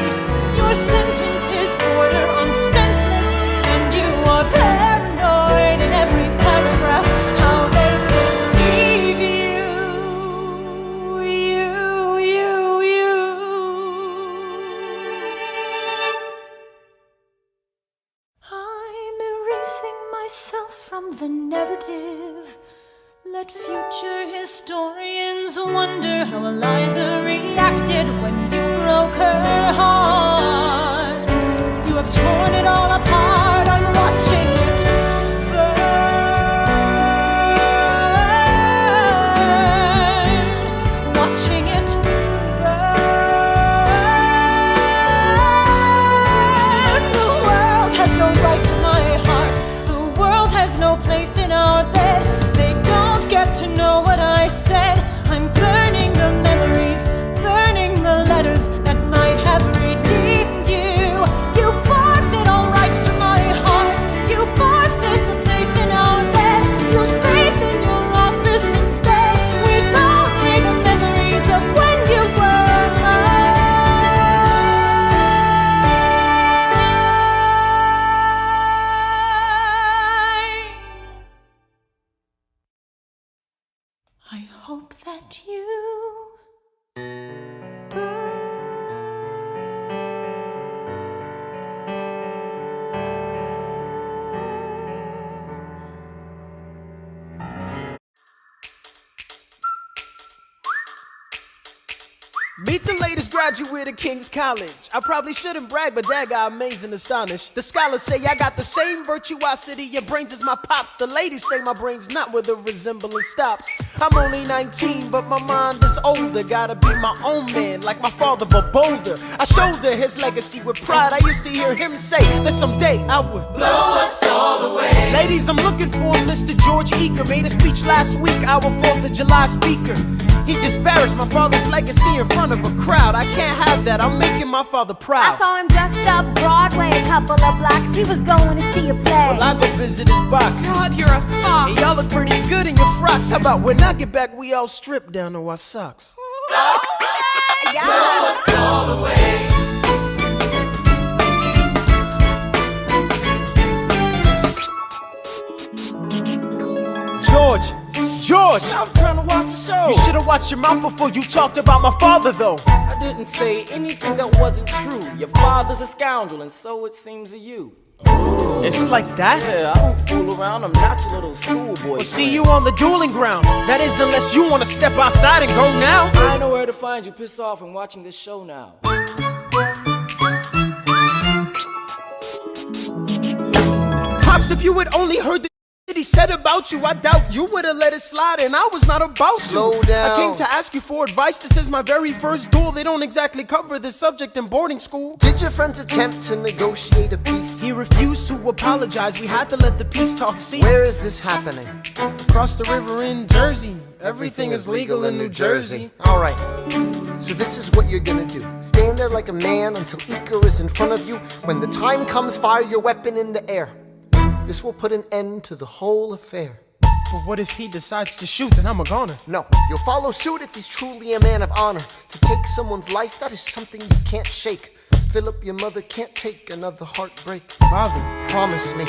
Your sentences border on senseless, and you are paranoid in every paragraph. How they perceive you. I'm erasing myself from the narrative. Let future historians wonder how Eliza reacted when you broke her heart. You have torn it all apart. I'm watching it burn. Watching it burn. The world has no right to my heart. The world has no place in our bed. They don't get to know what I said. I'm burning the memories, burning the letters that might have redeemed you. You forfeit all rights to my heart. You forfeit the place in our bed. You sleep in your office instead, with only the memories of when you were mine. I hope that you Meet the latest graduate of King's College. I probably shouldn't brag, but Dad got amazed and astonished. The scholars say I got the same virtuosity and brains as my pops. The ladies say my brain's not where the resemblance stops. I'm only 19, but my mind is older. Gotta be my own man, like my father, but bolder. I shoulder his legacy with pride. I used to hear him say that someday I would blow us all away. Ladies, I'm looking for Mr. George Eaker. Made a speech last week, our 4th of July speaker. He disparaged my father's legacy in front of a crowd. I can't have that, I'm making my father proud. I saw him just up Broadway a couple of blocks. He was going to see a play. Well, I go visit his box. God, you're a fox. Hey, y'all look pretty good in your frocks. How about when I get back, we all strip down to our socks? Yeah. Blow us all away. George! I'm trying to watch the show. You should've watched your mouth before you talked about my father, though. I didn't say anything that wasn't true. Your father's a scoundrel, and so it seems to you. It's like that? Yeah, I don't fool around. I'm not your little schoolboy. We'll see you on the dueling ground. That is, unless you want to step outside and go now. I know where to find you. Piss off and watching this show now. Pops, if you had only heard the said about you, I doubt you would've let it slide, and I was not about to. Slow down. I came to ask you for advice. This is my very first duel. They don't exactly cover this subject in boarding school. Did your friends attempt to negotiate a peace? He refused to apologize. We had to let the peace talk cease. Where is this happening? Across the river in Jersey. Everything is legal in New Jersey. Alright, so this is what you're gonna do. Stand there like a man until Iker is in front of you. When the time comes, fire your weapon in the air. This will put an end to the whole affair. But what if he decides to shoot, then I'm a goner? No, you'll follow suit if he's truly a man of honor. To take someone's life, that is something you can't shake. Philip, your mother can't take another heartbreak. Father, promise me,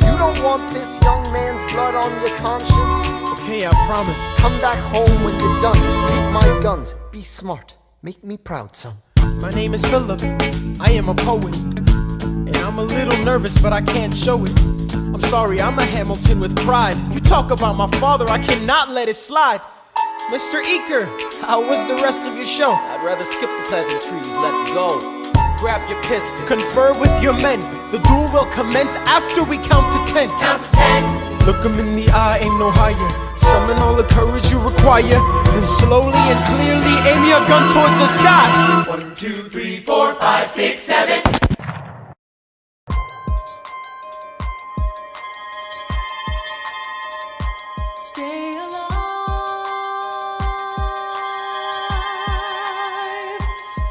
you don't want this young man's blood on your conscience. Okay, I promise. Come back home when you're done. Take my guns, be smart, make me proud, son. My name is Philip, I am a poet. And I'm a little nervous, but I can't show it. I'm sorry, I'm a Hamilton with pride. You talk about my father, I cannot let it slide. Mr. Iker, how was the rest of your show? I'd rather skip the pleasantries, let's go. Grab your pistol. Confer with your men. The duel will commence after we count to 10. Count to 10. Look 'em in the eye, ain't no higher. Summon all the courage you require. Then slowly and clearly aim your gun towards the sky. 1, 2, 3, 4, 5, 6, 7. Stay alive.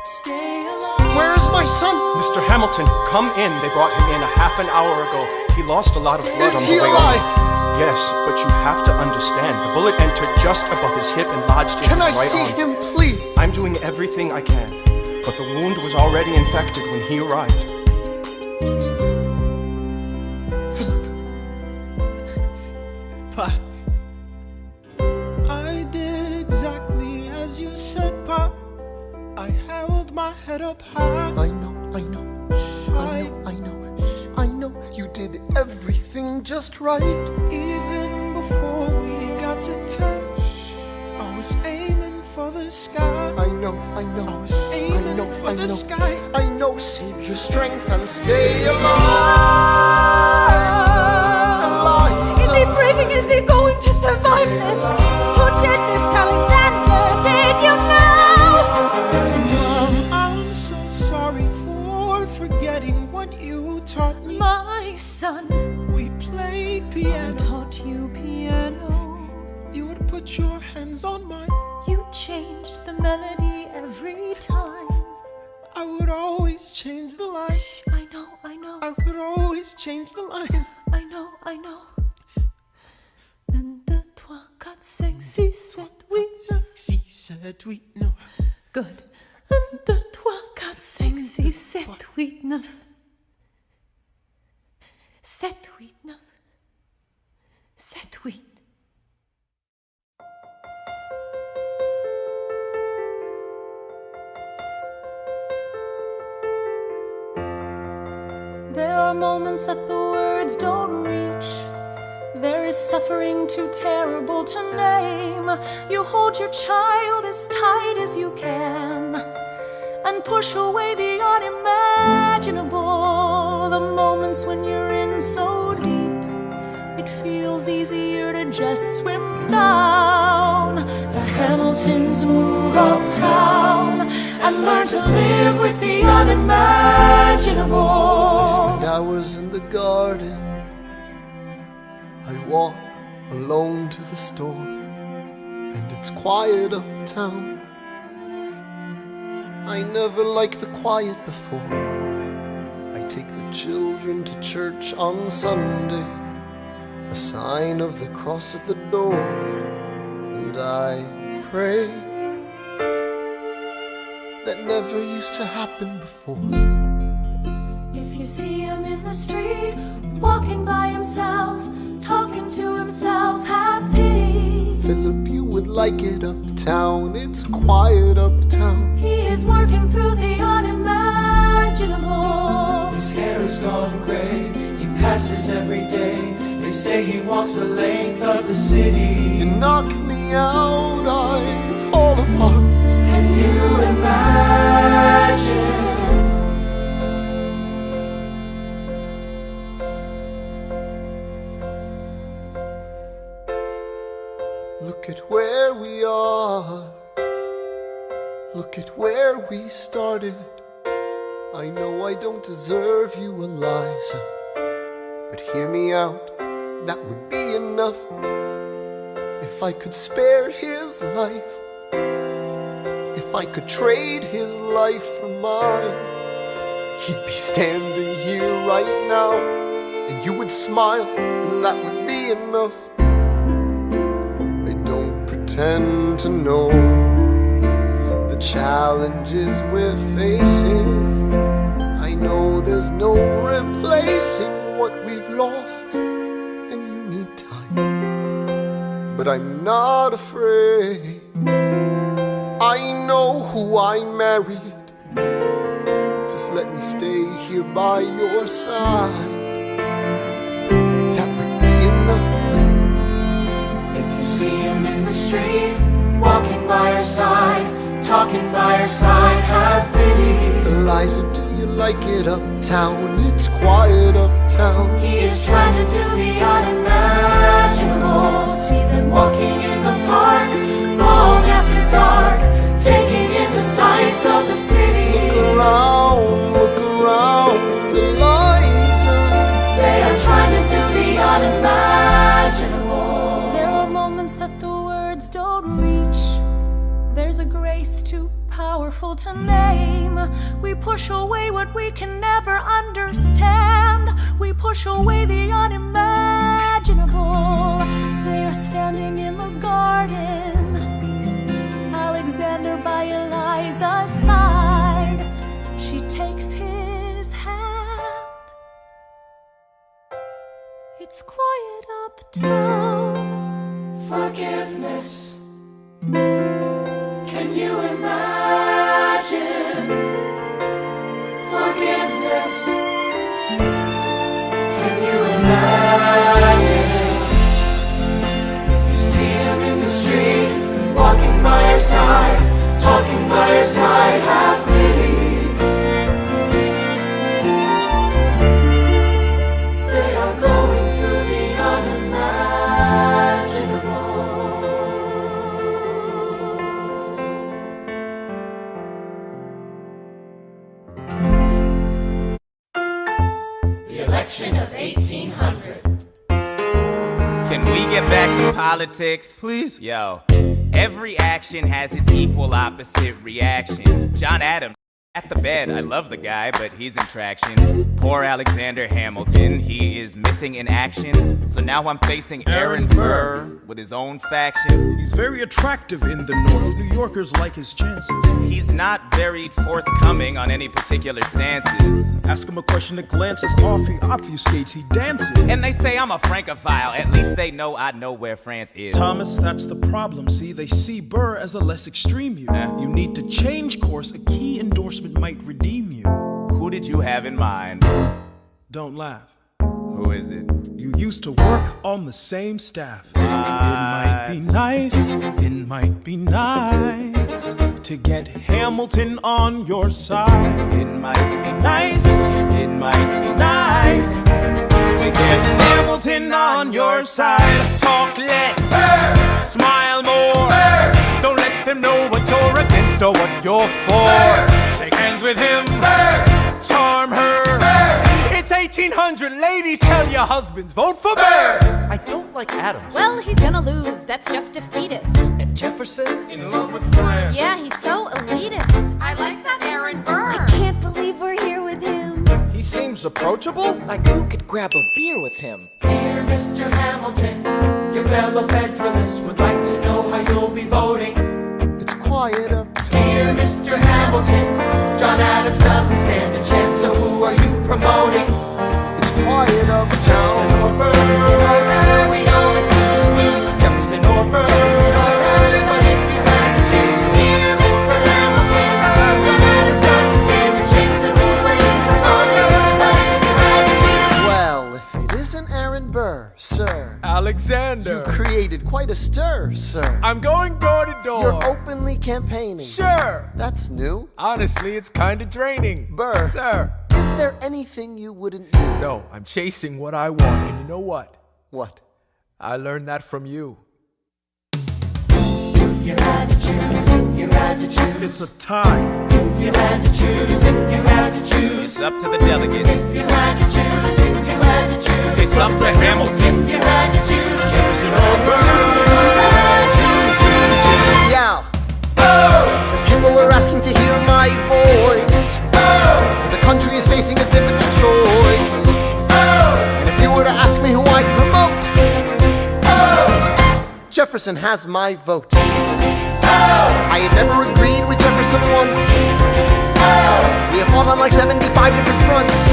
Stay alive. Where is my son? Mr. Hamilton, come in. They brought him in a half an hour ago. He lost a lot of blood Is on he the way alive? on. Yes, but you have to understand, the bullet entered just above his hip and lodged in Can I his right see arm. him, please? I'm doing everything I can, but the wound was already infected when he arrived. Pa, I did exactly as you said, Pa. I held my head up high. I know. I know you did everything just right. Even before we got to 10, I was aiming for the sky. I know. I was aiming for the sky. I know, save your strength and stay alive. Is he breathing? Is he going to survive this? Who did this, Alexander? Did you know? Mom, I'm so sorry for forgetting what you taught me. My son, We played I piano. taught you piano. You would put your hands on mine. You changed the melody every time. I would always change the line. I know. I would always change the line. I know. 1, 2, 3, 4, 5, 6, 7, 8, 9. 6, 7, 8, 9. Good. 1, 2, 3, 4, 5, 6, 7, 8, 9. 7, 8, 9. 7, 8. There are moments that the words don't reach. There is suffering too terrible to name. You hold your child as tight as you can and push away the unimaginable. The moments when you're in so deep, it feels easier to just swim down. The Hamiltons move uptown and learn to live with the unimaginable. I spend hours in the garden. I walk alone to the store, and it's quiet uptown. I never liked the quiet before. I take the children to church on Sunday, a sign of the cross at the door, and I pray. That never used to happen before. If you see him in the street, walking by himself, talking to himself, have pity. Philip, you would like it uptown. It's quiet uptown. He is working through the unimaginable. His hair is gone gray. He passes every day. They say he walks the length of the city. You knock me out, I fall apart. Can you imagine? I know I don't deserve you, Eliza, but hear me out, that would be enough. If I could spare his life, if I could trade his life for mine, he'd be standing here right now, and you would smile, and that would be enough. I don't pretend to know the challenges we're facing. I know there's no replacing what we've lost, and you need time, but I'm not afraid. I know who I married. Just let me stay here by your side. That would be enough. If you see him in the street, walking by your side, talking by your side, have pity. Eliza, do you like it uptown? It's quiet uptown. He is trying to do the unimaginable. See them walking in the park, long after dark, taking in the sights of the city. Look around, Eliza. They are trying to do the unimaginable. There are moments that the words don't reach. There's a grace too powerful to name. We push away what we can never understand. We push away the unimaginable. They are standing in the garden, Alexander by Eliza's side. She takes his hand. It's quiet uptown. Forgiveness. Can you imagine? Forgiveness. Can you imagine? If you see him in the street, walking by your side, talking by your side, have pity. They are going through the unimaginable. The election of 1800. Can we get back to politics? Please? Yo, every action has its equal opposite reaction. John Adams at the bed, I love the guy, but he's in traction. Poor Alexander Hamilton, he is missing in action. So now I'm facing Aaron Burr with his own faction. He's very attractive in the North. New Yorkers like his chances. He's not very forthcoming on any particular stances. Ask him a question that glances off, he obfuscates, he dances. And they say I'm a Francophile, at least they know I know where France is. Thomas, that's the problem. See, they see Burr as a less extreme you. You need to change course. A key endorsement might redeem you. Who did you have in mind? Don't laugh. Who is it? You used to work on the same staff. It might be nice, it might be nice to get Hamilton on your side. It might be nice, it might be nice to get Hamilton on your side. Talk less, smile more. Don't let them know what you're against or what you're for. Shake hands with him, charm her. It's 1800, ladies, tell your husbands, vote for Burr. I don't like Adams. Well, he's gonna lose, that's just defeatist. And Jefferson? In love with France. Yeah, he's so elitist. I like that Aaron Burr. I can't believe we're here with him. He seems approachable, like you could grab a beer with him. Dear Mr. Hamilton, your fellow Federalists would like to know how you'll be voting. It's quiet uptown. Dear Mr. Hamilton, John Adams doesn't stand a chance, so who are you promoting? It's quiet uptown. Jefferson or Burr? Jefferson or Burr, we know it's lose-lose. Jefferson or Burr? Jefferson or Burr, but if you had to choose, dear Mr. Hamilton, John Adams doesn't stand a chance, so who are you promoting? But if you had to choose, Well, if it isn't Aaron Burr, sir, Alexander. you've created quite a stir, sir. I'm going door to door. You're openly campaigning. Sure. That's new. Honestly, it's kind of draining. Burr, Sir. is there anything you wouldn't do? No, I'm chasing what I want. And you know what? What? I learned that from you. if you had to choose, if you had to choose, It's a tie. if you had to choose, if you had to choose. up to the delegates. If you had to choose, if you had to choose, It's up to Hamilton. if you had to choose, Jefferson or Burr. Yeah. The people are asking to hear my voice. The country is facing a difficult choice. And if you were to ask me who I'd promote, Jefferson has my vote. I had never agreed with Jefferson once. We have fought on like 75 different fronts.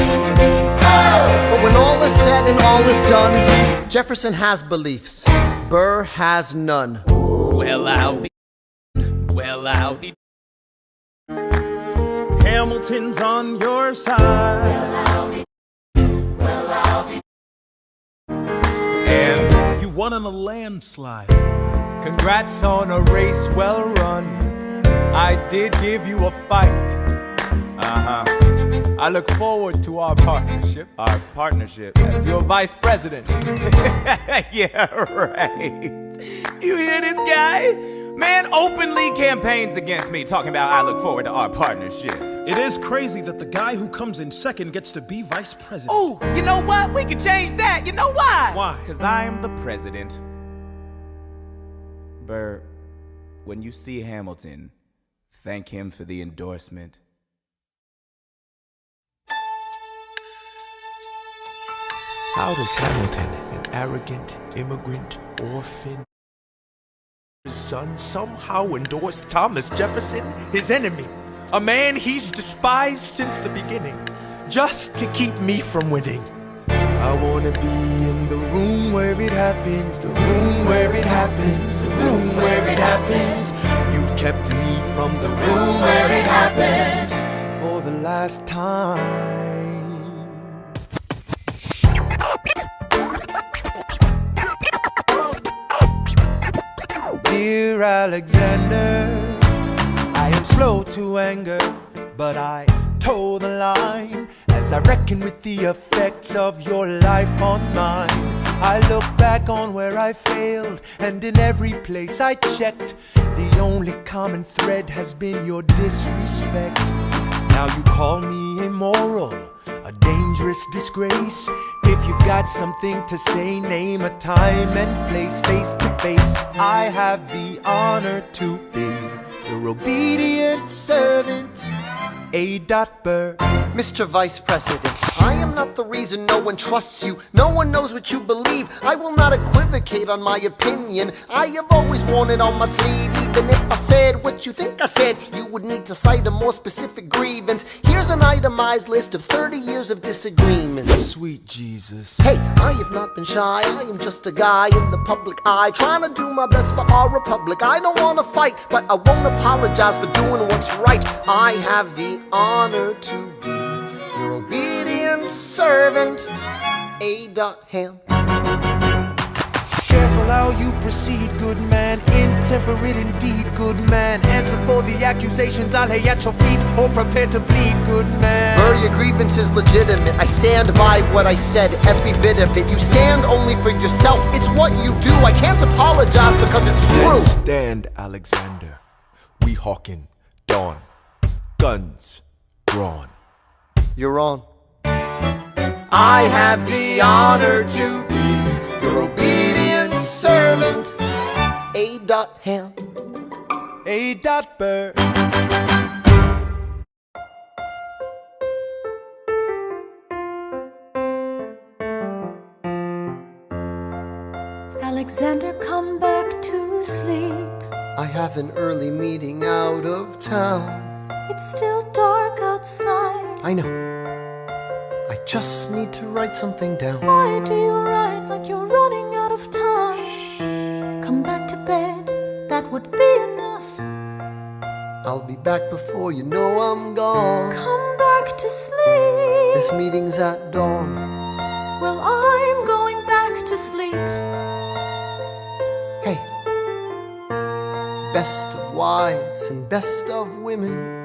But when all is said and all is done, Jefferson has beliefs, Burr has none. Well, I'll be. Hamilton's on your side. And You won on a landslide. Congrats on a race well run. I did give you a fight. I look forward to our partnership. our partnership. As your vice president. Yeah, right. You hear this guy? Man openly campaigns against me, talking about I look forward to our partnership. It is crazy that the guy who comes in second gets to be vice president. Oh, you know what? We can change that. You know why? Why? Because I'm the president. Burr, when you see Hamilton, thank him for the endorsement. How does Hamilton, an arrogant immigrant orphan, his son, somehow endorsed Thomas Jefferson, his enemy, a man he's despised since the beginning, just to keep me from winning? I wanna be in the room where it happens, the room where it happens, the room where it happens. You've kept me from the room where it happens for the last time. Dear Alexander, I am slow to anger, but I toe the line as I reckon with the effects of your life on mine. I look back on where I failed, and in every place I checked, the only common thread has been your disrespect. Now you call me immoral, a dangerous disgrace. If you've got something to say, name a time and place. Face to face, I have the honor to be your obedient servant, A. Burr. Mr. Vice President, I am not the reason no one trusts you. No one knows what you believe. I will not equivocate on my opinion. I have always worn it on my sleeve. Even if I said what you think I said, you would need to cite a more specific grievance. Here's an itemized list of 30 years of disagreements. Sweet Jesus. Hey, I have not been shy. I am just a guy in the public eye, trying to do my best for our republic. I don't want to fight, but I won't apologize for doing what's right. I have the honor to be your obedient servant, A. Ham. Careful how you proceed, good man. Intemperate indeed, good man. Answer for the accusations I lay at your feet, or prepare to bleed, good man. Burr, your grievance is legitimate. I stand by what I said, every bit of it. You stand only for yourself. It's what you do. I can't apologize because it's true. Then stand, Alexander. We hawking dawn. Guns drawn. You're on. I have the honor to be your obedient servant, A. Ham. A. Burr. Alexander, come back to sleep. I have an early meeting out of town. It's still dark outside. I know. I just need to write something down. Why do you write like you're running out of time? Come back to bed, that would be enough. I'll be back before you know I'm gone. Come back to sleep. This meeting's at dawn. Well, I'm going back to sleep. Hey, best of wives and best of women.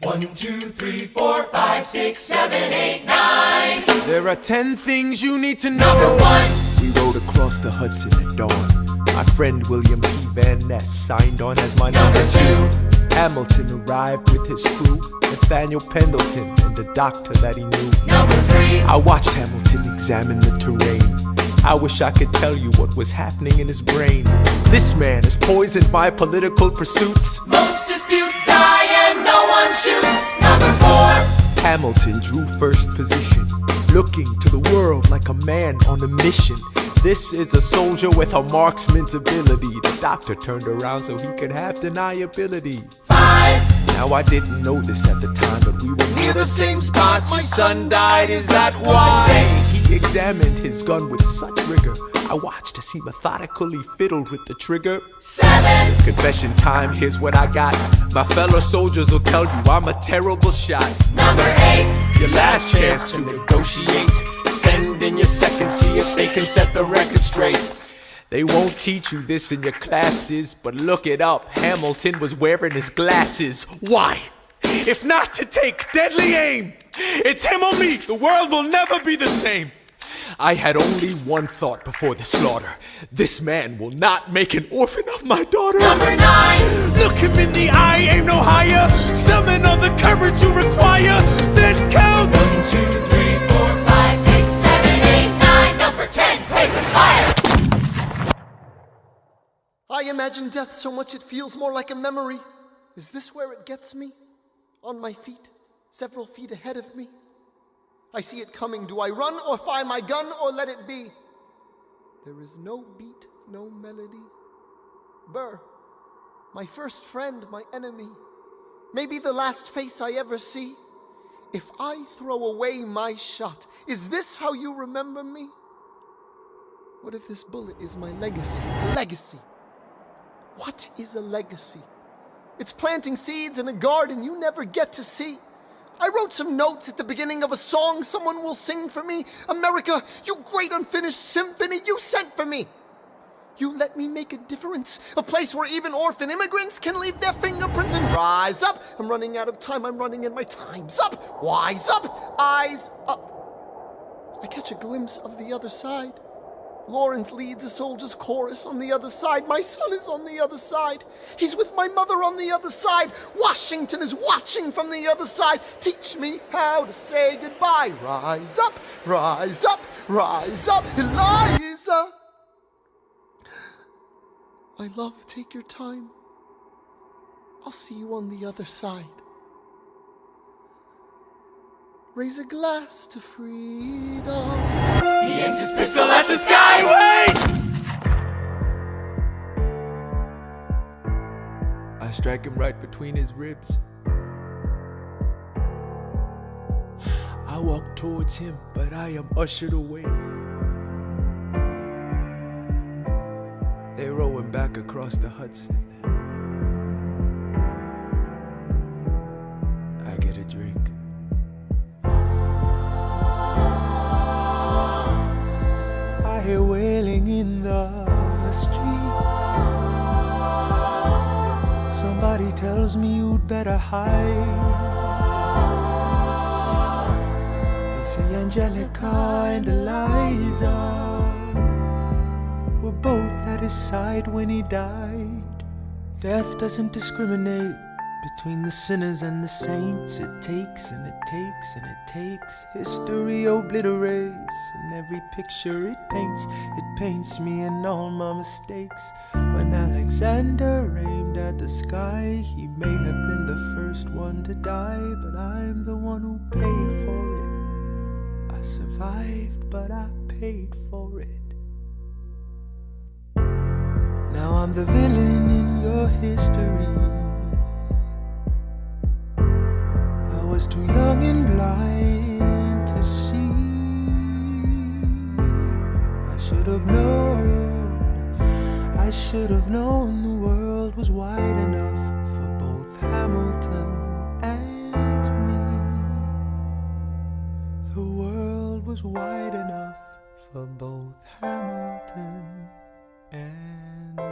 One, two, three, four, 5, 6, 7, 8, 9. There are 10 things you need to know. Number 1. We rode across the Hudson at dawn. My friend William P. Van Ness signed on as my number 2. Hamilton arrived with his crew, Nathaniel Pendleton and the doctor that he knew. Number 3. I watched Hamilton examine the terrain. I wish I could tell you what was happening in his brain. This man has poisoned my political pursuits. Most disputes die and no one shoots. Number 4. Hamilton drew first position, looking to the world like a man on a mission. This is a soldier with a marksman's ability. The doctor turned around so he could have deniability. 5. Now I didn't know this at the time, but we were near the same spot. My son died, is that why? He examined his gun with such rigor. I watched as he methodically fiddled with the trigger. 7. Confession time, here's what I got. My fellow soldiers will tell you I'm a terrible shot. Number 8. Your last chance to negotiate. Send in your second, see if they can set the record straight. They won't teach you this in your classes, but look it up. Hamilton was wearing his glasses. Why? If not to take deadly aim. It's him or me. The world will never be the same. I had only one thought before the slaughter. This man will not make an orphan of my daughter. Number 9. Look him in the eye, aim no higher. Summon all the courage you require. Then count 1, 2, 3, 4, 5, 6, 7, 8, 9. Number 10. Places fire. I imagine death so much it feels more like a memory. Is this where it gets me? On my feet, several feet ahead of me. I see it coming. Do I run or fire my gun or let it be? There is no beat, no melody. Burr, my first friend, my enemy. Maybe the last face I ever see. If I throw away my shot, is this how you remember me? What if this bullet is my legacy? Legacy. What is a legacy? It's planting seeds in a garden you never get to see. I wrote some notes at the beginning of a song someone will sing for me. America, you great unfinished symphony you sent for me. You let me make a difference, a place where even orphan immigrants can leave their fingerprints and rise up. I'm running out of time, I'm running and my time's up. Wise up, eyes up. I catch a glimpse of the other side. Lawrence leads a soldier's chorus on the other side. My son is on the other side. He's with my mother on the other side. Washington is watching from the other side. Teach me how to say goodbye. Rise up, rise up, rise up, Eliza. My love, take your time. I'll see you on the other side. Raise a glass to freedom. He aims his pistol at the sky. Wait! I strike him right between his ribs. I walk towards him, but I am ushered away. They row him back across the Hudson. I get a drink. I hear wailing in the street. Somebody tells me you'd better hide. They say Angelica and Eliza were both at his side when he died. Death doesn't discriminate between the sinners and the saints. It takes and it takes and it takes. History obliterates, and every picture it paints me and all my mistakes. When Alexander aimed at the sky, he may have been the first one to die, but I'm the one who paid for it. I survived, but I paid for it. Now I'm the villain in your history. I was too young and blind to see. I should have known the world was wide enough for both Hamilton and me. The world was wide enough for both Hamilton and me.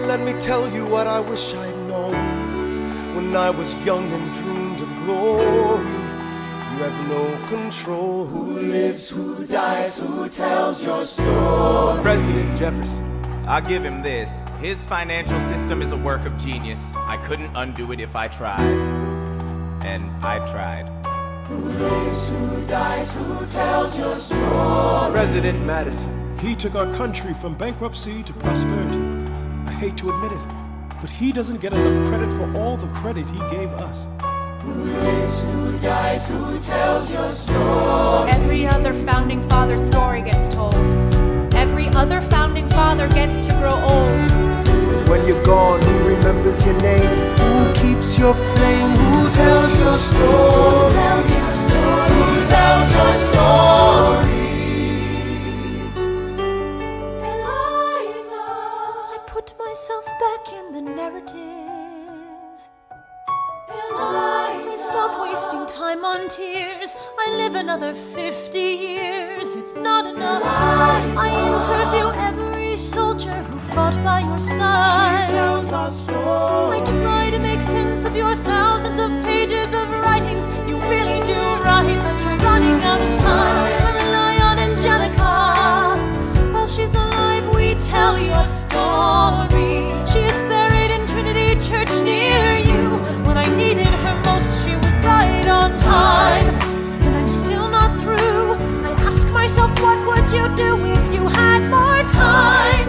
Let me tell you what I wish I'd known when I was young and dreamed of glory. You have no control. Who lives, who dies, who tells your story? President Jefferson. I'll give him this. His financial system is a work of genius. I couldn't undo it if I tried. And I tried. Who lives, who dies, who tells your story? President Madison. He took our country from bankruptcy to prosperity. I hate to admit it, but he doesn't get enough credit for all the credit he gave us. Who lives, who dies, who tells your story? Every other founding father story gets told. Every other founding father gets to grow old. And when you're gone, who remembers your name? Who keeps your flame? Who tells your story? Who tells your story? Who tells your story? Eliza, I put myself back in the narrative. Eliza, stop wasting time on tears. I live another 50 years. It's not enough. Eliza, I interview every soldier who fought by your side. She tells our story. I try to make sense of your thousands of pages of writings. You really do write, but you're running out of time. I rely on Angelica. While she's alive, we tell your story. She is buried in Trinity Church near you. When I needed her most, she was right on time. And I'm still not through. I ask myself, what would you do if you had more time?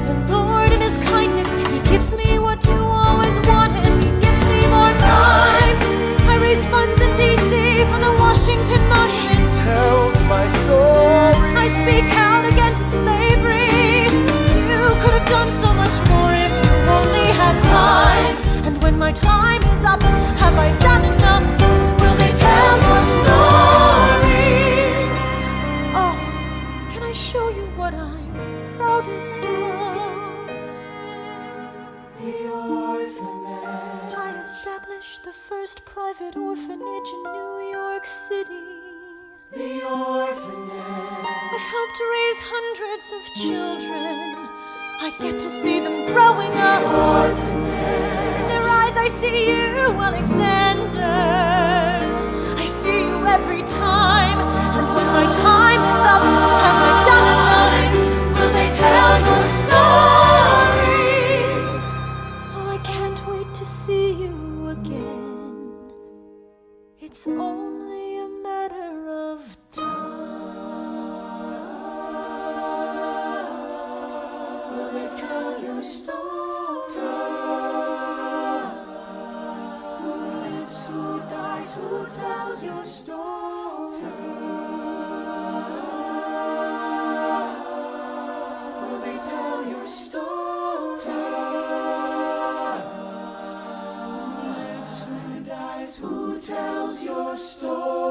The Lord in His kindness, He gives me what you always wanted. He gives me more time. I raise funds in D.C. for the Washington Monument. She tells my story. I speak out against slavery. You could have done so much more if you only had time. And when my time is up, have I done enough? Will they tell your story? Oh, can I show you what I'm proudest of? The orphanage. I established the first private orphanage in New York City. The orphanage. I helped raise hundreds of children. I get to see them growing up. In their eyes I see you, Alexander. I see you every time. And when my time is up, have I done enough? Will they tell your story? Oh, I can't wait to see you again. It's only a matter of time. Will they tell your story? Who lives, who dies, who tells your story? Will they tell your story? Who lives, who dies, who tells your story?